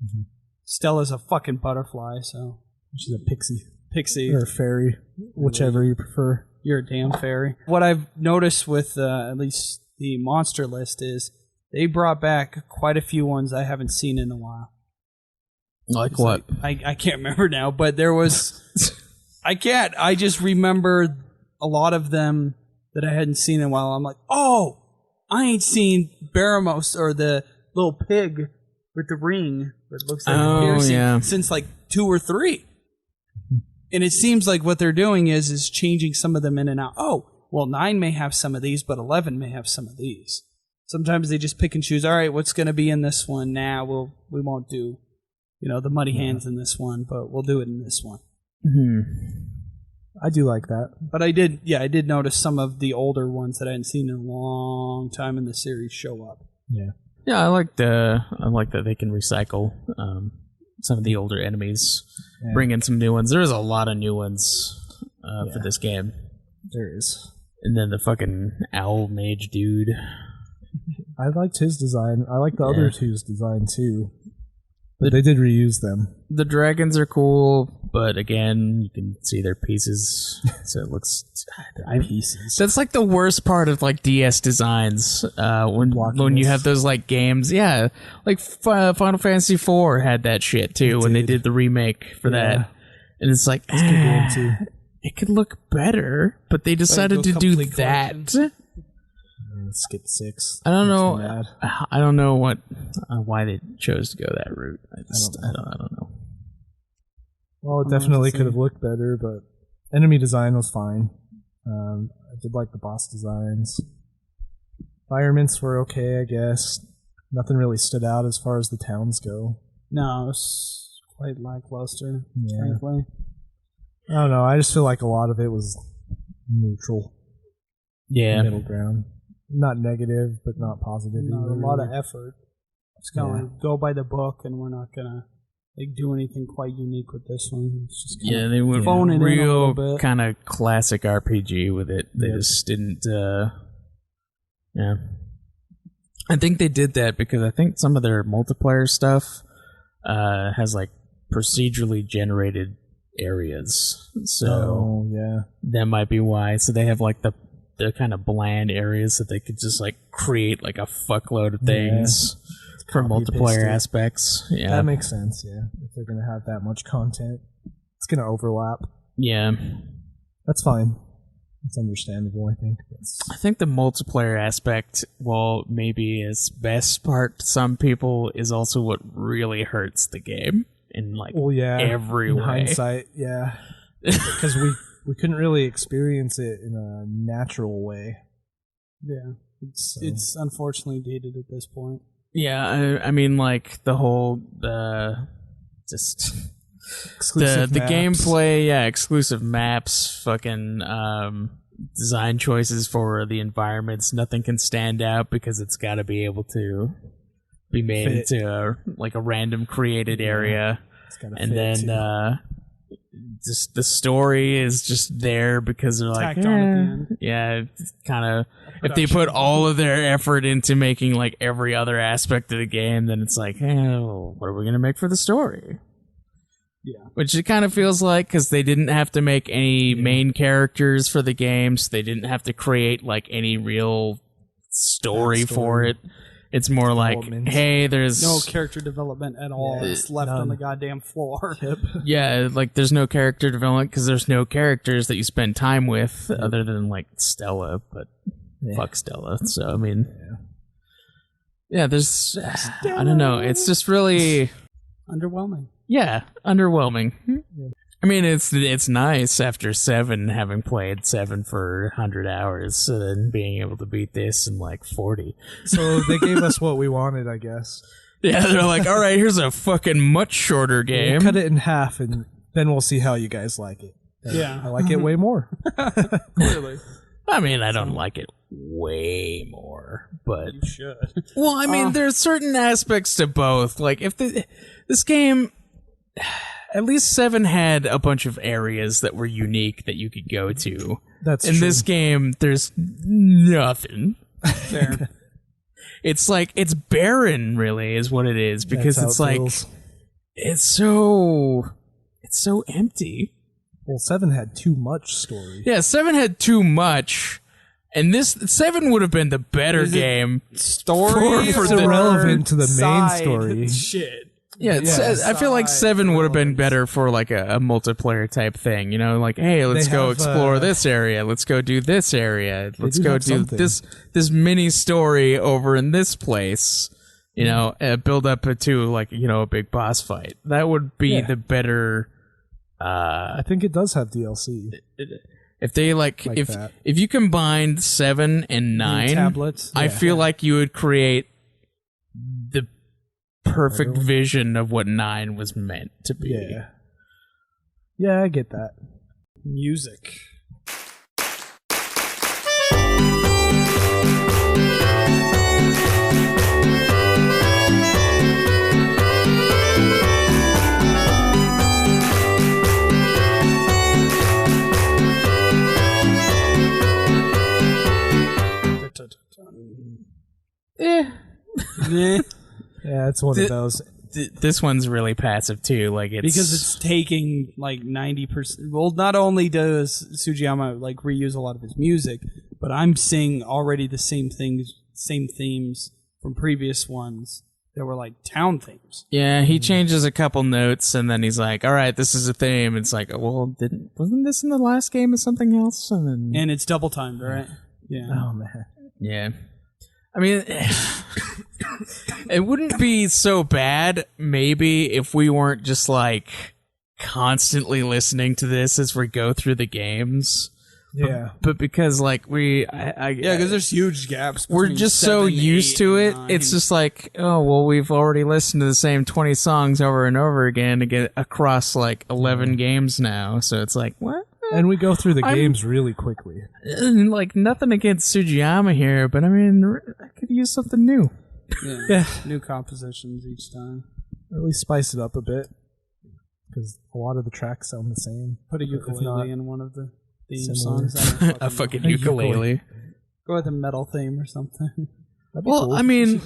Mm-hmm. Stella's a fucking butterfly, so she's a pixie or a fairy, whichever you prefer. You're a damn fairy. What I've noticed with at least the monster list is they brought back quite a few ones I haven't seen in a while. Like what? I can't remember now, but there was... I just remember a lot of them that I hadn't seen in a while. I'm like, oh, I ain't seen Baramos or the little pig with the ring that looks like a piercing since like 2 or 3. And it seems like what they're doing is changing some of them in and out. Oh, well, 9 may have some of these, but 11 may have some of these. Sometimes they just pick and choose. All right, what's going to be in this one? We won't do, the muddy hands in this one, but we'll do it in this one. I do like that. But I did notice some of the older ones that I hadn't seen in a long time in the series show up. Yeah. Yeah, I like that they can recycle some of the older enemies, bring in some new ones. There's a lot of new ones for this game. There is. And then the fucking owl mage dude. I liked his design. I like the other two's design too. But they did reuse them. The dragons are cool, but again, you can see their pieces, so it looks pieces. That's like the worst part of like DS designs. When you have those like games, like Final Fantasy IV had that shit too when they did the remake for that, and it's like it could look better, but they decided to do that. Skip 6. I don't know. I don't know why they chose to go that route. I don't know. Well, it definitely could have looked better, but enemy design was fine. I did like the boss designs. Environments were okay, I guess. Nothing really stood out as far as the towns go. No, it was quite lackluster, frankly. I don't know. I just feel like a lot of it was neutral. Yeah. Middle ground. Not negative, but not positive. No, a lot of effort. It's kind of go by the book, and we're not gonna do anything quite unique with this one. It's just they went real kind of classic RPG with it. They just didn't. I think they did that because I think some of their multiplayer stuff has like procedurally generated areas. So that might be why. So they have like the the kind of bland areas that they could just like create like a fuckload of things for multiplayer aspects. Yeah, that makes sense. Yeah, if they're gonna have that much content, it's gonna overlap. Yeah, that's fine. It's understandable, I think. I think the multiplayer aspect, well, maybe is best part to some people, is also what really hurts the game in like every way. Hindsight, yeah, because we couldn't really experience it in a natural way. Yeah, it's unfortunately dated at this point. Yeah, I mean, like the whole just exclusive the maps. gameplay, exclusive maps, fucking design choices for the environments. Nothing can stand out because it's got to be able to be made into a random created area, and then just the story is just there because they're like, tacked on at the end. Yeah, kind of. If they put all of their effort into making like every other aspect of the game, then it's like, well, what are we gonna make for the story? Yeah, which it kind of feels like, because they didn't have to make any main characters for the game, so they didn't have to create like any real story for it. It's more like, hey, there's no character development at all. It's left on the goddamn floor. Yeah, like there's no character development because there's no characters that you spend time with other than like Stella, but fuck Stella. So I mean, there's I don't know. It's just really underwhelming. Yeah, underwhelming. I mean, it's nice after 7, having played 7 for 100 hours, and then being able to beat this in like 40. So they gave us what we wanted, I guess. Yeah, they're like, all right, here's a fucking much shorter game. We'll cut it in half, and then we'll see how you guys like it. Yeah. I like it way more. Clearly. I mean, I don't like it way more, but you should. Well, I mean, there's certain aspects to both. Like, if this game, at least 7 had a bunch of areas that were unique that you could go to. That's in true. this game, there's nothing. Fair. It's like, it's barren, really, is what it is, because it's like, it's so empty. Well, 7 had too much story. Yeah, 7 had too much, and this 7 would have been the better game. Story for the relevant to the main story. Shit. Yeah, I feel like 7 would have been better for like a multiplayer type thing. You know, like, hey, let's go explore this area. Let's go do this area. Let's go do this mini story over in this place. You know, build up to like, you know, a big boss fight. That would be the better. I think it does have DLC. If they if you combined 7 and 9 tablets, I feel like you would create the perfect vision of what 9 was meant to be. Yeah, I get that. Music. Yeah, it's one of those. This one's really passive too. Like because it's taking like 90%. Well, not only does Sugiyama like reuse a lot of his music, but I'm seeing already the same themes from previous ones that were like town themes. Yeah, he changes a couple notes and then he's like, "All right, this is a theme." It's like, well, wasn't this in the last game or something else? And it's double timed, right? Yeah. Oh man. Yeah. I mean, it wouldn't be so bad, maybe, if we weren't just, like, constantly listening to this as we go through the games. Yeah. But because, like, because there's huge gaps. We're just 7, so used to it. 9. It's just like, oh, well, we've already listened to the same 20 songs over and over again to get across, like, 11 games now. So it's like, what? And we go through the games really quickly. Like, nothing against Sugiyama here, but I mean, I could use something new. Yeah. New compositions each time. Or at least spice it up a bit. Because a lot of the tracks sound the same. Put a ukulele in one of the theme similar. songs. A fucking ukulele. Go with a metal theme or something. Well, cool. I mean,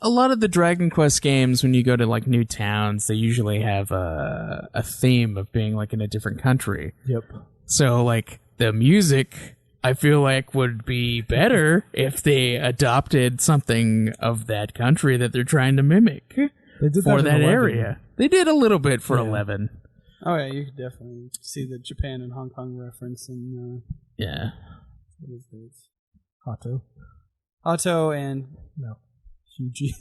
a lot of the Dragon Quest games, when you go to like new towns, they usually have a theme of being like in a different country. Yep. So like the music I feel like would be better if they adopted something of that country that they're trying to mimic They did for that that in 11. area. They did a little bit for Yeah. 11. Oh yeah, you could definitely see the Japan and Hong Kong reference in Yeah. what is this? Hato. Hato and No. Hugie.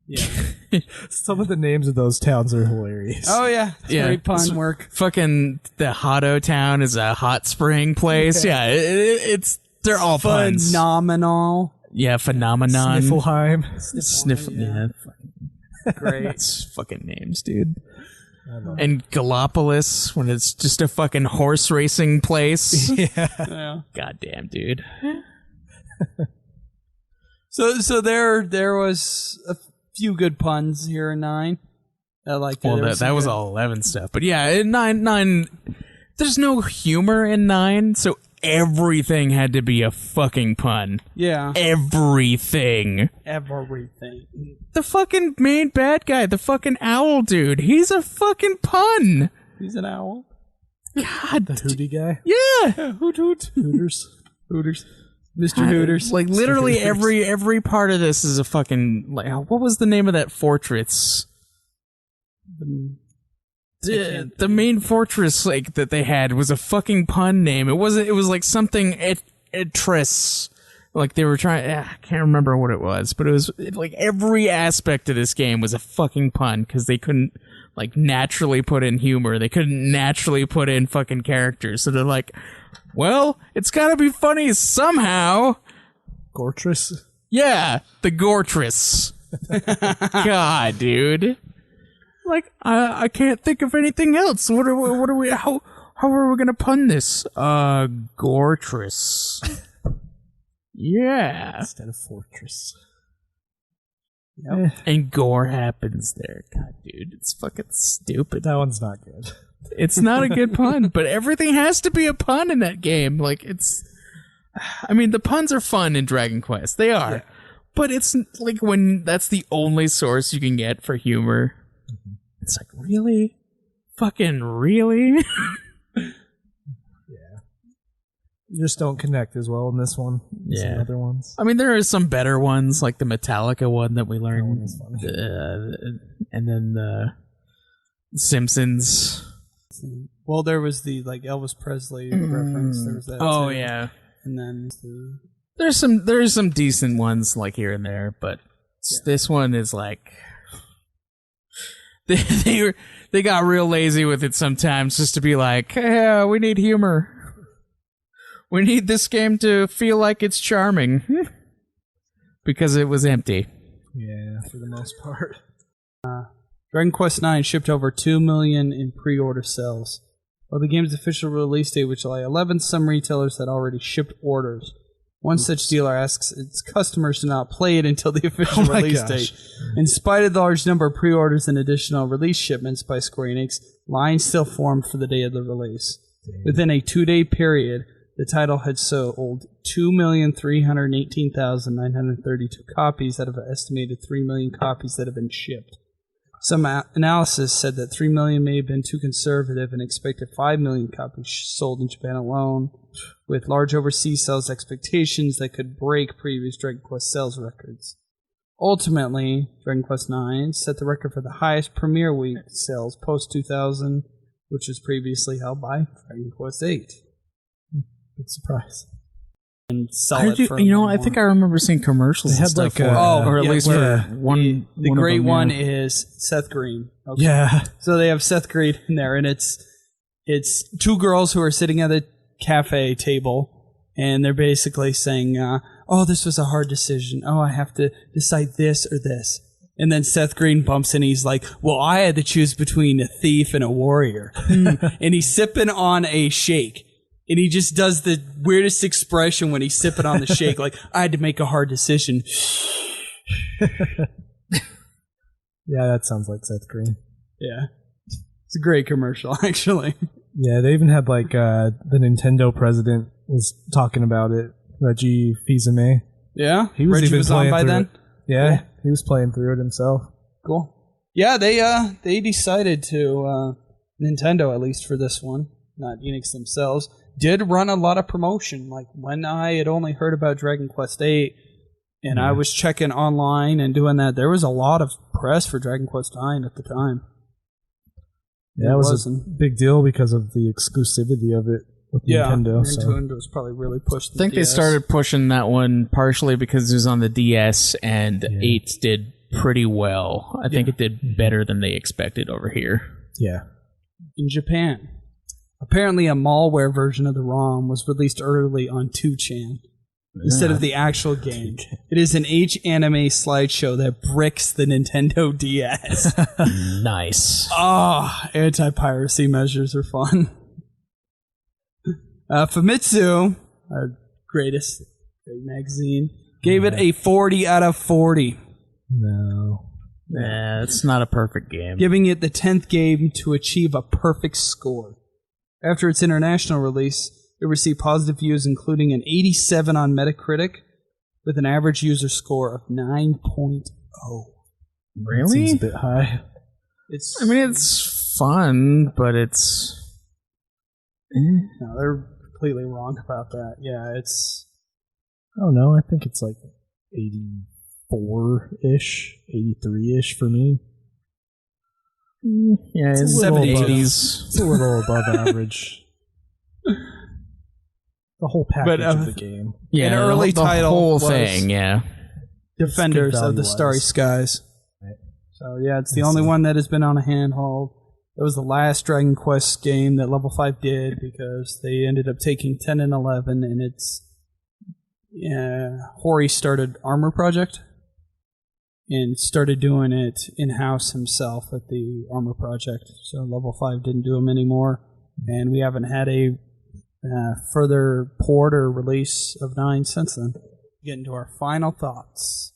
yeah. Some of the names of those towns are hilarious. Oh yeah, Yeah. great pun work. Fucking the Hotto town is a hot spring place. Yeah, it's they're all puns. Phenomenal. Yeah, phenomenon. Sniffleheim. Yeah. Great. It's fucking names, dude. I love And Gallipolis, when it's just a fucking horse racing place. Yeah. Goddamn, dude. So there was a few good puns here in 9. I liked it. Well, There that was some all 11 stuff. But yeah, in 9, there's no humor in 9, so everything had to be a fucking pun. good- Yeah. Everything. Everything. The fucking main bad guy, the fucking owl dude, he's a fucking pun. He's an owl. God. the Hootie guy. Yeah. Hoot hoot. Hooters. Hooters. Mr. Hooters. Like literally Hooters. every part of this is a fucking like what was the name of that fortress? The main fortress like that they had was a fucking pun name. It was like something Etris. Like they were trying I can't remember what it was, but it was like every aspect of this game was a fucking pun cuz they couldn't like naturally put in humor. They couldn't naturally put in fucking characters. So they're like, well, it's got to be funny somehow. Gortress. Yeah, the Gortress. God, dude. Like, I can't think of anything else. What are we, how are we gonna pun this? Gortress. Yeah. Instead of fortress. Yep. And gore happens there. God, dude, it's fucking stupid. That one's not good. It's not a good pun, but everything has to be a pun in that game. Like, I mean, the puns are fun in Dragon Quest. They are. Yeah. But it's like when that's the only source you can get for humor. Mm-hmm. It's like, really? Fucking really? Yeah. You just don't connect as well in this one as some other ones. I mean, there are some better ones, like the Metallica one that we learned. That one was funny. And then the Simpsons. Well, there was the like Elvis Presley reference. There was that. Oh too. yeah. And then there's some decent ones like here and there, but this one is like they got real lazy with it sometimes, just to be like, yeah, we need humor. We need this game to feel like it's charming because it was empty. Yeah, for the most part. Dragon Quest IX shipped over 2 million in pre-order sales. While the game's official release date was July 11th, some retailers had already shipped orders. One such dealer asks its customers to not play it until the official release date. In spite of the large number of pre-orders and additional release shipments by Square Enix, lines still formed for the day of the release. Damn. Within a 2-day period, the title had sold 2,318,932 copies out of an estimated 3 million copies that have been shipped. Some analysis said that 3 million may have been too conservative and expected 5 million copies sold in Japan alone, with large overseas sales expectations that could break previous Dragon Quest sales records. Ultimately, Dragon Quest IX set the record for the highest premiere week sales post-2000, which was previously held by Dragon Quest VIII. Big surprise. And sell it for I think I remember seeing commercials. They had and stuff like or at least one. The one great of them, one yeah. is Seth Green. Okay. Yeah. So they have Seth Green in there, and it's two girls who are sitting at a cafe table, and they're basically saying, "Oh, this was a hard decision. Oh, I have to decide this or this." And then Seth Green bumps in. He's like, "Well, I had to choose between a thief and a warrior," and he's sipping on a shake. And he just does the weirdest expression when he's sipping on the shake, like, I had to make a hard decision. Yeah, that sounds like Seth Green. Yeah. It's a great commercial, actually. Yeah, they even had, like, the Nintendo president was talking about it, Reggie Fils-Aimé. Yeah? He was Reggie even was on playing by through then? it. Yeah, Cool. he was playing through it himself. Cool. Yeah, they decided to, Nintendo at least for this one, not Enix themselves, did run a lot of promotion. Like when I had only heard about Dragon Quest VIII, and I was checking online and doing that, there was a lot of press for Dragon Quest IX at the time. Yeah, it was a big deal because of the exclusivity of it with Nintendo. Nintendo's probably really pushed the I think they started pushing that one partially because it was on the DS, and 8 did pretty well. I think it did better than they expected over here. Yeah. In Japan. Apparently a malware version of the ROM was released early on 2chan instead of the actual game. It is an H-anime slideshow that bricks the Nintendo DS. Nice. Anti-piracy measures are fun. Famitsu, our great magazine, gave it a 40 out of 40. No. Yeah, it's not a perfect game. Giving it the 10th game to achieve a perfect score. After its international release, it received positive reviews, including an 87 on Metacritic, with an average user score of 9.0. Really? Seems a bit high. It's fun, but it's... No, they're completely wrong about that. Yeah, it's... Oh, no, I think it's like 84-ish, 83-ish for me. Yeah, it's 70s. It's a little above average. The whole package of the game. Yeah, an early title whole was thing, Defenders of the Starry Skies. Right. So yeah, it's the only one that has been on a handhold. It was the last Dragon Quest game that Level 5 did because they ended up taking 10 and 11, and it's Hori started Armor Project and started doing it in-house himself at the Armor Project. So Level 5 didn't do them anymore, and we haven't had a further port or release of 9 since then. Get into our final thoughts.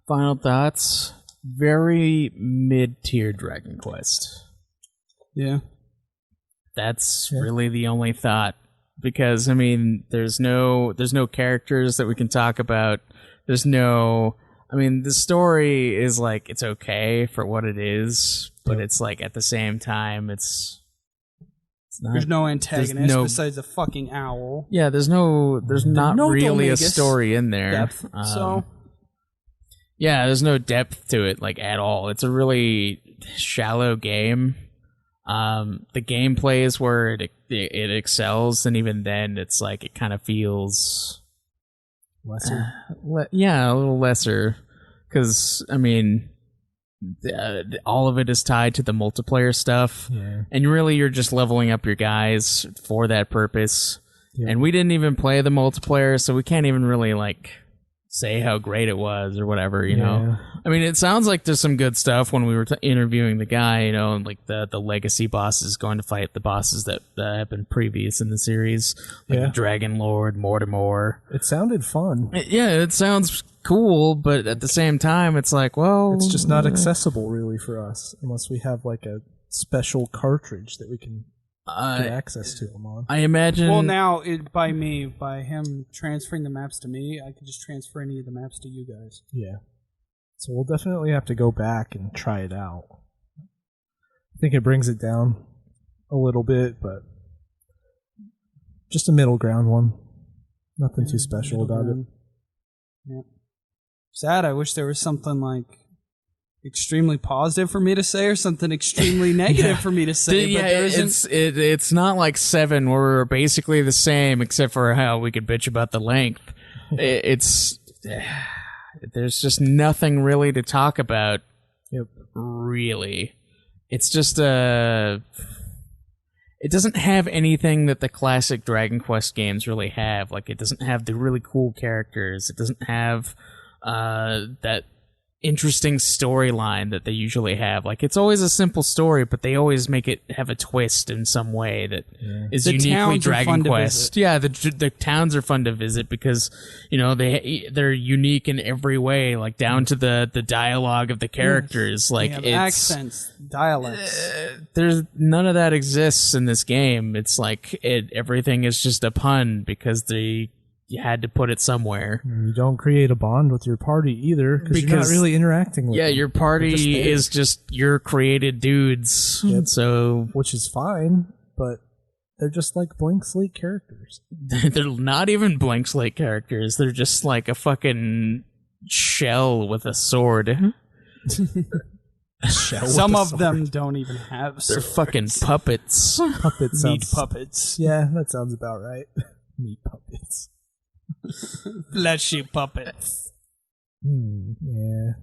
Final thoughts. Very mid-tier Dragon Quest. Yeah. That's really the only thought. Because, I mean, there's no characters that we can talk about. There's no... I mean, the story is, like, it's okay for what it is. But it's, like, at the same time, it's not... There's no antagonist besides a fucking owl. Yeah, there's not really a story in there. Depth, Yeah, there's no depth to it, like, at all. It's a really shallow game. The gameplay is where it excels, and even then, it's like, it kind of feels... lesser? Yeah, a little lesser. Because, I mean, all of it is tied to the multiplayer stuff. Yeah. And really, you're just leveling up your guys for that purpose. Yeah. And we didn't even play the multiplayer, so we can't even really, like... say how great it was or whatever, you know. I mean, it sounds like there's some good stuff when we were interviewing the guy, you know, and like the legacy bosses going to fight the bosses that have been previous in the series, like the Dragon Lord, Mortimer. It sounded fun. It sounds cool, but at the same time, it's like, well... It's just not accessible, really, for us, unless we have like a special cartridge that we can... get access to them on. I imagine... Well, now, by him transferring the maps to me, I could just transfer any of the maps to you guys. Yeah. So we'll definitely have to go back and try it out. I think it brings it down a little bit, but just a middle ground one. Nothing too special about it. Yeah. Sad, I wish there was something like extremely positive for me to say or something extremely negative for me to say. But there isn't. It's not like 7 where we're basically the same except for how we could bitch about the length. There's just nothing really to talk about. Really. It's just it's it doesn't have anything that the classic Dragon Quest games really have. Like, it doesn't have the really cool characters. It doesn't have that interesting storyline that they usually have. Like, it's always a simple story, but they always make it have a twist in some way that is The uniquely towns are Dragon fun to Quest. visit. Yeah, the towns are fun to visit because, you know, they're unique in every way, like down to the dialogue of the characters. Like, They have it's accents, dialects. there's none of that exists in this game. It's like everything is just a pun because you had to put it somewhere. You don't create a bond with your party either because you're not really interacting with them. Your party is just your created dudes. Yep. So Which is fine, but they're just like blank slate characters. they're not even blank slate characters. They're just like a fucking shell with a sword. Some of them don't even have They're swords. fucking puppets. Puppets. Meat puppets. Yeah, that sounds about right. Meat puppets. Fleshy puppets. Yeah.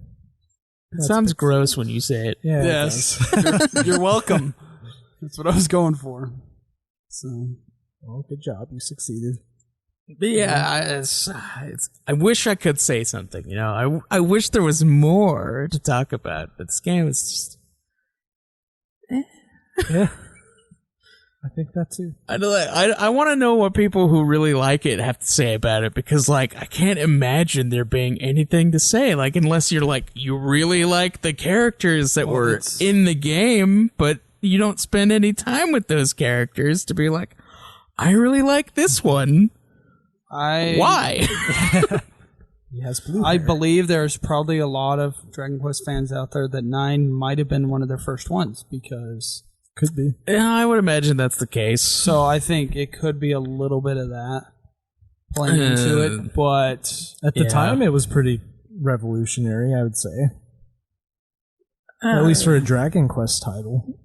It sounds gross when you say it. Yeah. it Yes. You're welcome. That's what I was going for. So, does. Well, good job. You succeeded. But yeah, I wish I could say something. You know, I wish there was more to talk about. But this game is just. Yeah. I think that too. I want to know what people who really like it have to say about it because, like, I can't imagine there being anything to say. Like, unless you're like, you really like the characters that were in the game, but you don't spend any time with those characters to be like, I really like this one. Why? He has blue I hair. believe there's probably a lot of Dragon Quest fans out there that 9 might have been one of their first ones because. Could be. Yeah, I would imagine that's the case. So I think it could be a little bit of that playing into it, but At the time, it was pretty revolutionary, I would say. At least for a Dragon Quest title.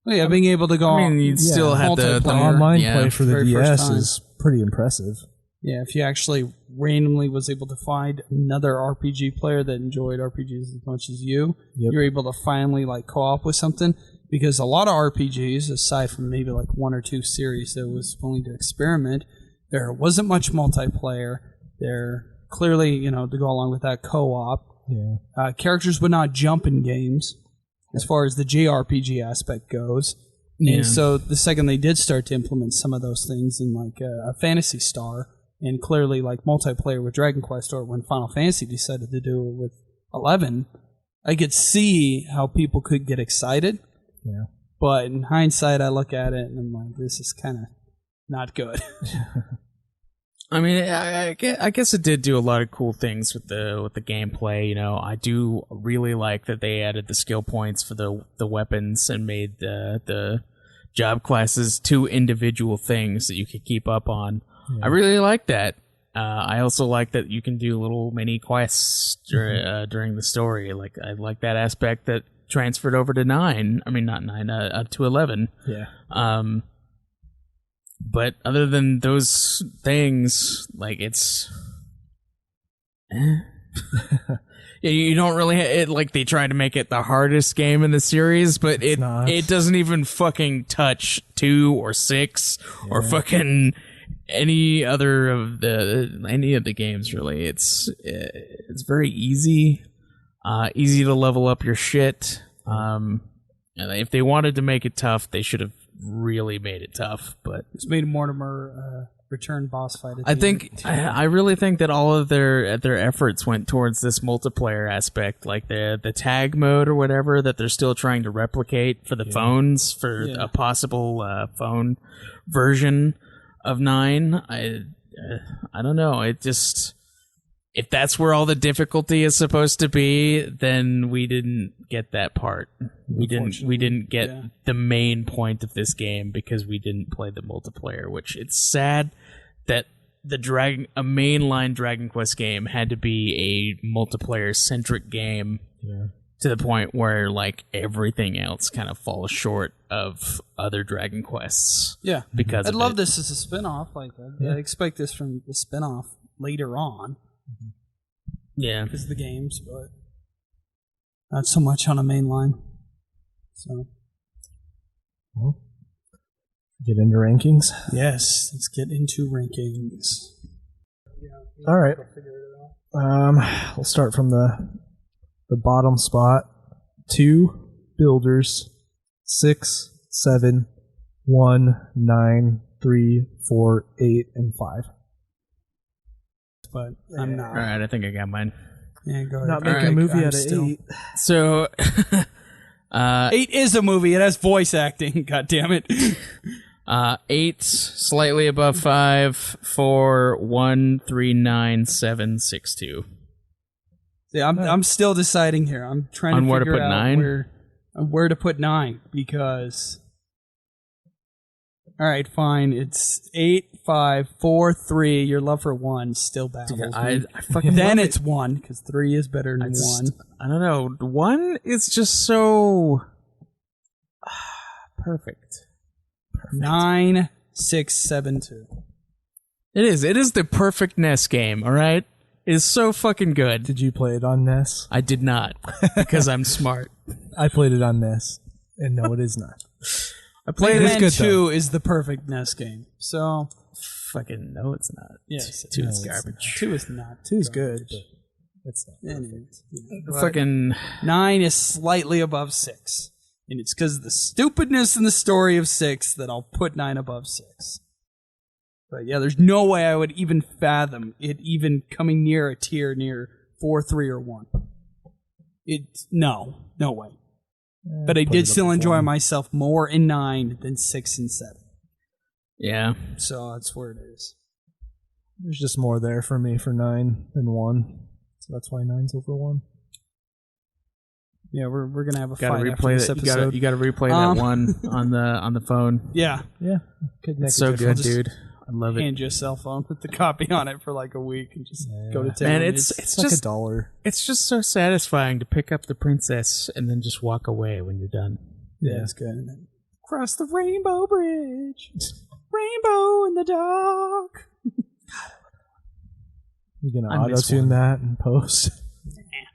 yeah, being able to go I mean, you still had the The multiplayer. online yeah, play for the very first DS time. is pretty impressive. Yeah, if you actually randomly was able to find another RPG player that enjoyed RPGs as much as you, Yep. you're able to finally like co-op with something. Because a lot of RPGs, aside from maybe like 1 or 2 series that was willing to experiment, there wasn't much multiplayer. There clearly, you know, to go along with that, co-op. Yeah. Characters would not jump in games as far as the JRPG aspect goes. Yeah. And so the second they did start to implement some of those things in like a Phantasy Star, and clearly like multiplayer with Dragon Quest, or when Final Fantasy decided to do it with 11, I could see how people could get excited. Yeah. But in hindsight, I look at it and I'm like, this is kind of not good. I mean, I guess it did do a lot of cool things with the gameplay. You know, I do really like that they added the skill points for the weapons and made the job classes 2 individual things that you could keep up on. I really like that. I also like that you can do little mini quests during the story. Like, I like that aspect that transferred over to 9. I mean, not 9, to 11. Yeah. But other than those things, like, it's... Yeah, you don't really... It, like, they try to make it the hardest game in the series, but it doesn't even fucking touch 2 or 6 or fucking any of the games, really. It's very easy. Easy to level up your shit. And if they wanted to make it tough, they should have really made it tough. But It's made a Mortimer return boss fight. I really think that all of their efforts went towards this multiplayer aspect, like the tag mode or whatever that they're still trying to replicate for the phones for a possible phone version of 9. I don't know. It just, if that's where all the difficulty is supposed to be, then we didn't get that part. We didn't get the main point of this game because we didn't play the multiplayer, which it's sad that a mainline Dragon Quest game had to be a multiplayer centric game to the point where like everything else kind of falls short of other Dragon Quests. Yeah. Because I'd love this as a spin-off. Like, I expect this from the spin-off later on. Yeah. Because of the games, but not so much on a main line. So, Well, Get into rankings. Yes, let's get into rankings. All right. We'll start from the bottom spot. 2 builders, 6, 7, 1, 9, 3, 4, 8, and 5. But I'm not. All right, I think I got mine. Yeah, go ahead. Not making right, a movie I'm out of still- 8. So, 8 is a movie. It has voice acting. God damn it. 8, slightly above 5, 4, 1, 3, 9, 7, 6, 2. Yeah, I'm still deciding here. I'm trying On to where to figure put out 9? where to put 9 because. All right, fine. It's 8, 5, 4, 3. Your love for 1 still baffles me. I fucking Then love it's 1 because 3 is better than 1. I don't know. 1 is just so perfect. 9, 6, 7, 2. It is. It is the perfect NES game. All right. It is so fucking good. Did you play it on NES? I did not because I'm smart. I played it on NES, and no, it is not. I played Mega it. Man good, 2 is the perfect NES game. So, Fucking no, it's not. yes. 2 No, is it's garbage. 2 is not. 2 is good, but it's not. Anyways, yeah. Fucking 9 is slightly above 6. And it's because of the stupidness in the story of 6 that I'll put 9 above 6. But yeah, there's no way I would even fathom it even coming near a tier near 4, 3, or 1. No way. But I put did it up still with enjoy 1. myself more in 9 than 6 and 7. yeah. So that's where it is. There's just more there for me for 9 than 1. So that's why 9's over 1. Yeah, we're gonna have a Got to fight after replay this that. episode. You got to replay that one on the phone. Yeah, Yeah. Could make It's a so difference. good, dude. I love it. hand you a cell phone with the copy on it for like a week and just go to town. Man, it's It's like just $1. it's just so satisfying to pick up the princess and then just walk away when you're done. yeah, it's good. And then cross the rainbow bridge, rainbow in the dark. You gonna I miss auto-tune one. that and post?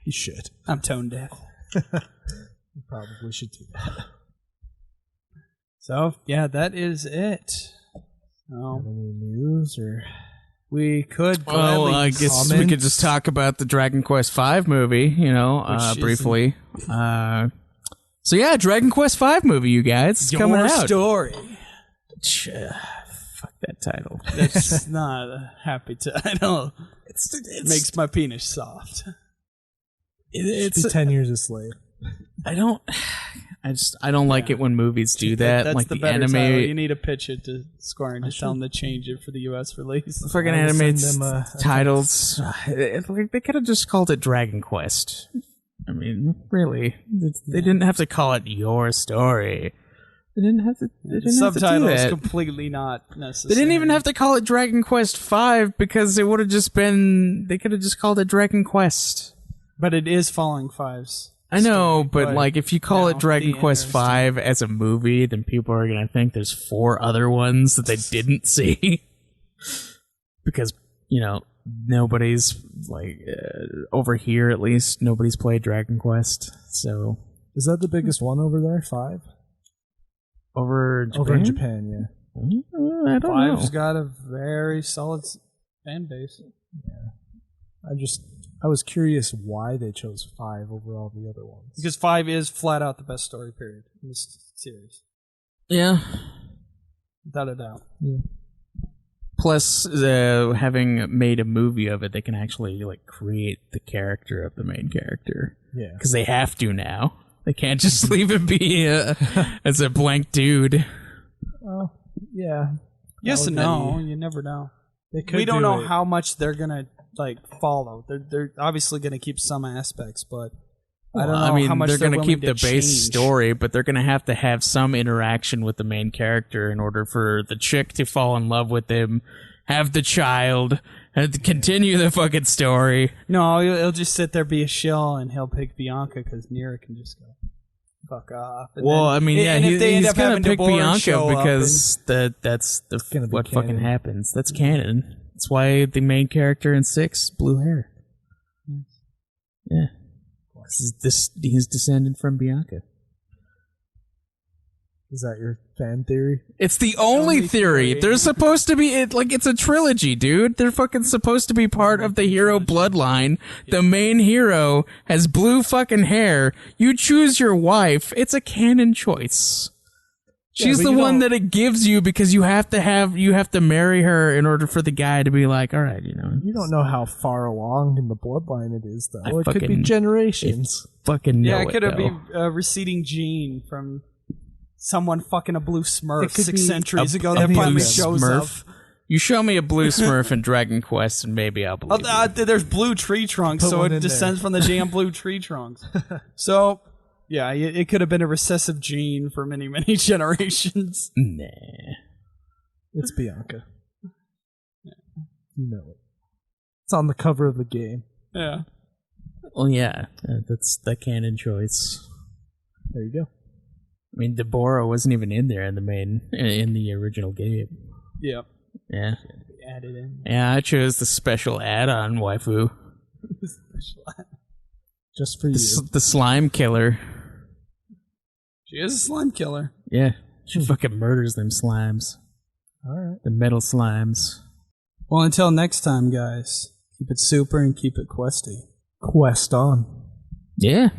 You should. I'm tone deaf. You probably should do that. So yeah, that is it. Have any news or? We could. Well, gladly I guess we comments? could just talk about the Dragon Quest V movie, Which briefly. So yeah, Dragon Quest V movie, you guys, it's coming Your out. story. Fuck that title. That's not a happy title. It's It makes my penis soft. It's 10 years a slave. I don't like it when movies do that. That's like the the better title. You anime, need to pitch it to Square and just tell them to change it for the U.S. release. fucking I'll anime send them a titles. Like, they could have just called it Dragon Quest. I mean, really, they didn't have to call it Your Story. They didn't have to. They The didn't have to do subtitle is that. completely not necessary. They didn't even have to call it Dragon Quest V because it would have just been. They could have just called it Dragon Quest. But it is following Five's. I know, but but like if you call it now Dragon the Quest V as a movie, then people are gonna think there's 4 other ones that they didn't see because nobody's like over here at least nobody's played Dragon Quest. So Is that the biggest one over there? 5? over Japan? Over in Japan, yeah. I don't know. Five's got a very solid fan base. I was curious why they chose 5 over all the other ones. Because 5 is flat out the best story period in this series. Yeah. Without a doubt. Plus, having made a movie of it, they can actually like create the character of the main character Yeah. because they have to now. They can't just leave it be as a blank dude. Oh, yeah. Yes would and no. You never know. They could We don't know it. how much they're gonna like follow. They're obviously gonna keep some aspects, but I don't know I mean, how much they're going going to keep the base story, but they're going to have some interaction with the main character in order for the chick to fall in love with him, have the child, and continue the fucking story. No, he'll just sit there, be a shill, and he'll pick Bianca because Nira can just go fuck off. And Well, then- I mean, yeah, and if they end he's up going having to pick Deborah Bianca show up because that's gonna be what fucking canon. happens. That's canon. That's why the main character in 6 blue hair. Yeah. He's descended from Bianca. Is that your fan theory? It's the only theory. They're supposed to be it's a trilogy, dude. They're fucking supposed to be part of the hero bloodline. Yeah. The main hero has blue fucking hair. You choose your wife. It's a canon choice. She's the one that it gives you because you have to marry her in order for the guy to be like, all right, You don't know how far along in the bloodline it is, though. It could be generations. Fucking know it could be a receding gene from someone fucking a blue Smurf 6 centuries ago that finally shows up. You show me a blue Smurf in Dragon Quest, and maybe I'll believe it. There's blue tree trunks, so it descends from the damn blue tree trunks. So, yeah, it could have been a recessive gene for many, many generations. Nah. It's Bianca. You know it. It's on the cover of the game. Yeah. Well, yeah, that's the canon choice. There you go. I mean, Deborah wasn't even in there in the original game. Yep. Yeah. Added in. Yeah, I chose the special add-on waifu. Just for you. The slime killer. She is a slime killer. Yeah. She fucking murders them slimes. Alright. The metal slimes. Well, until next time, guys, keep it super and keep it questy. Quest on. Yeah.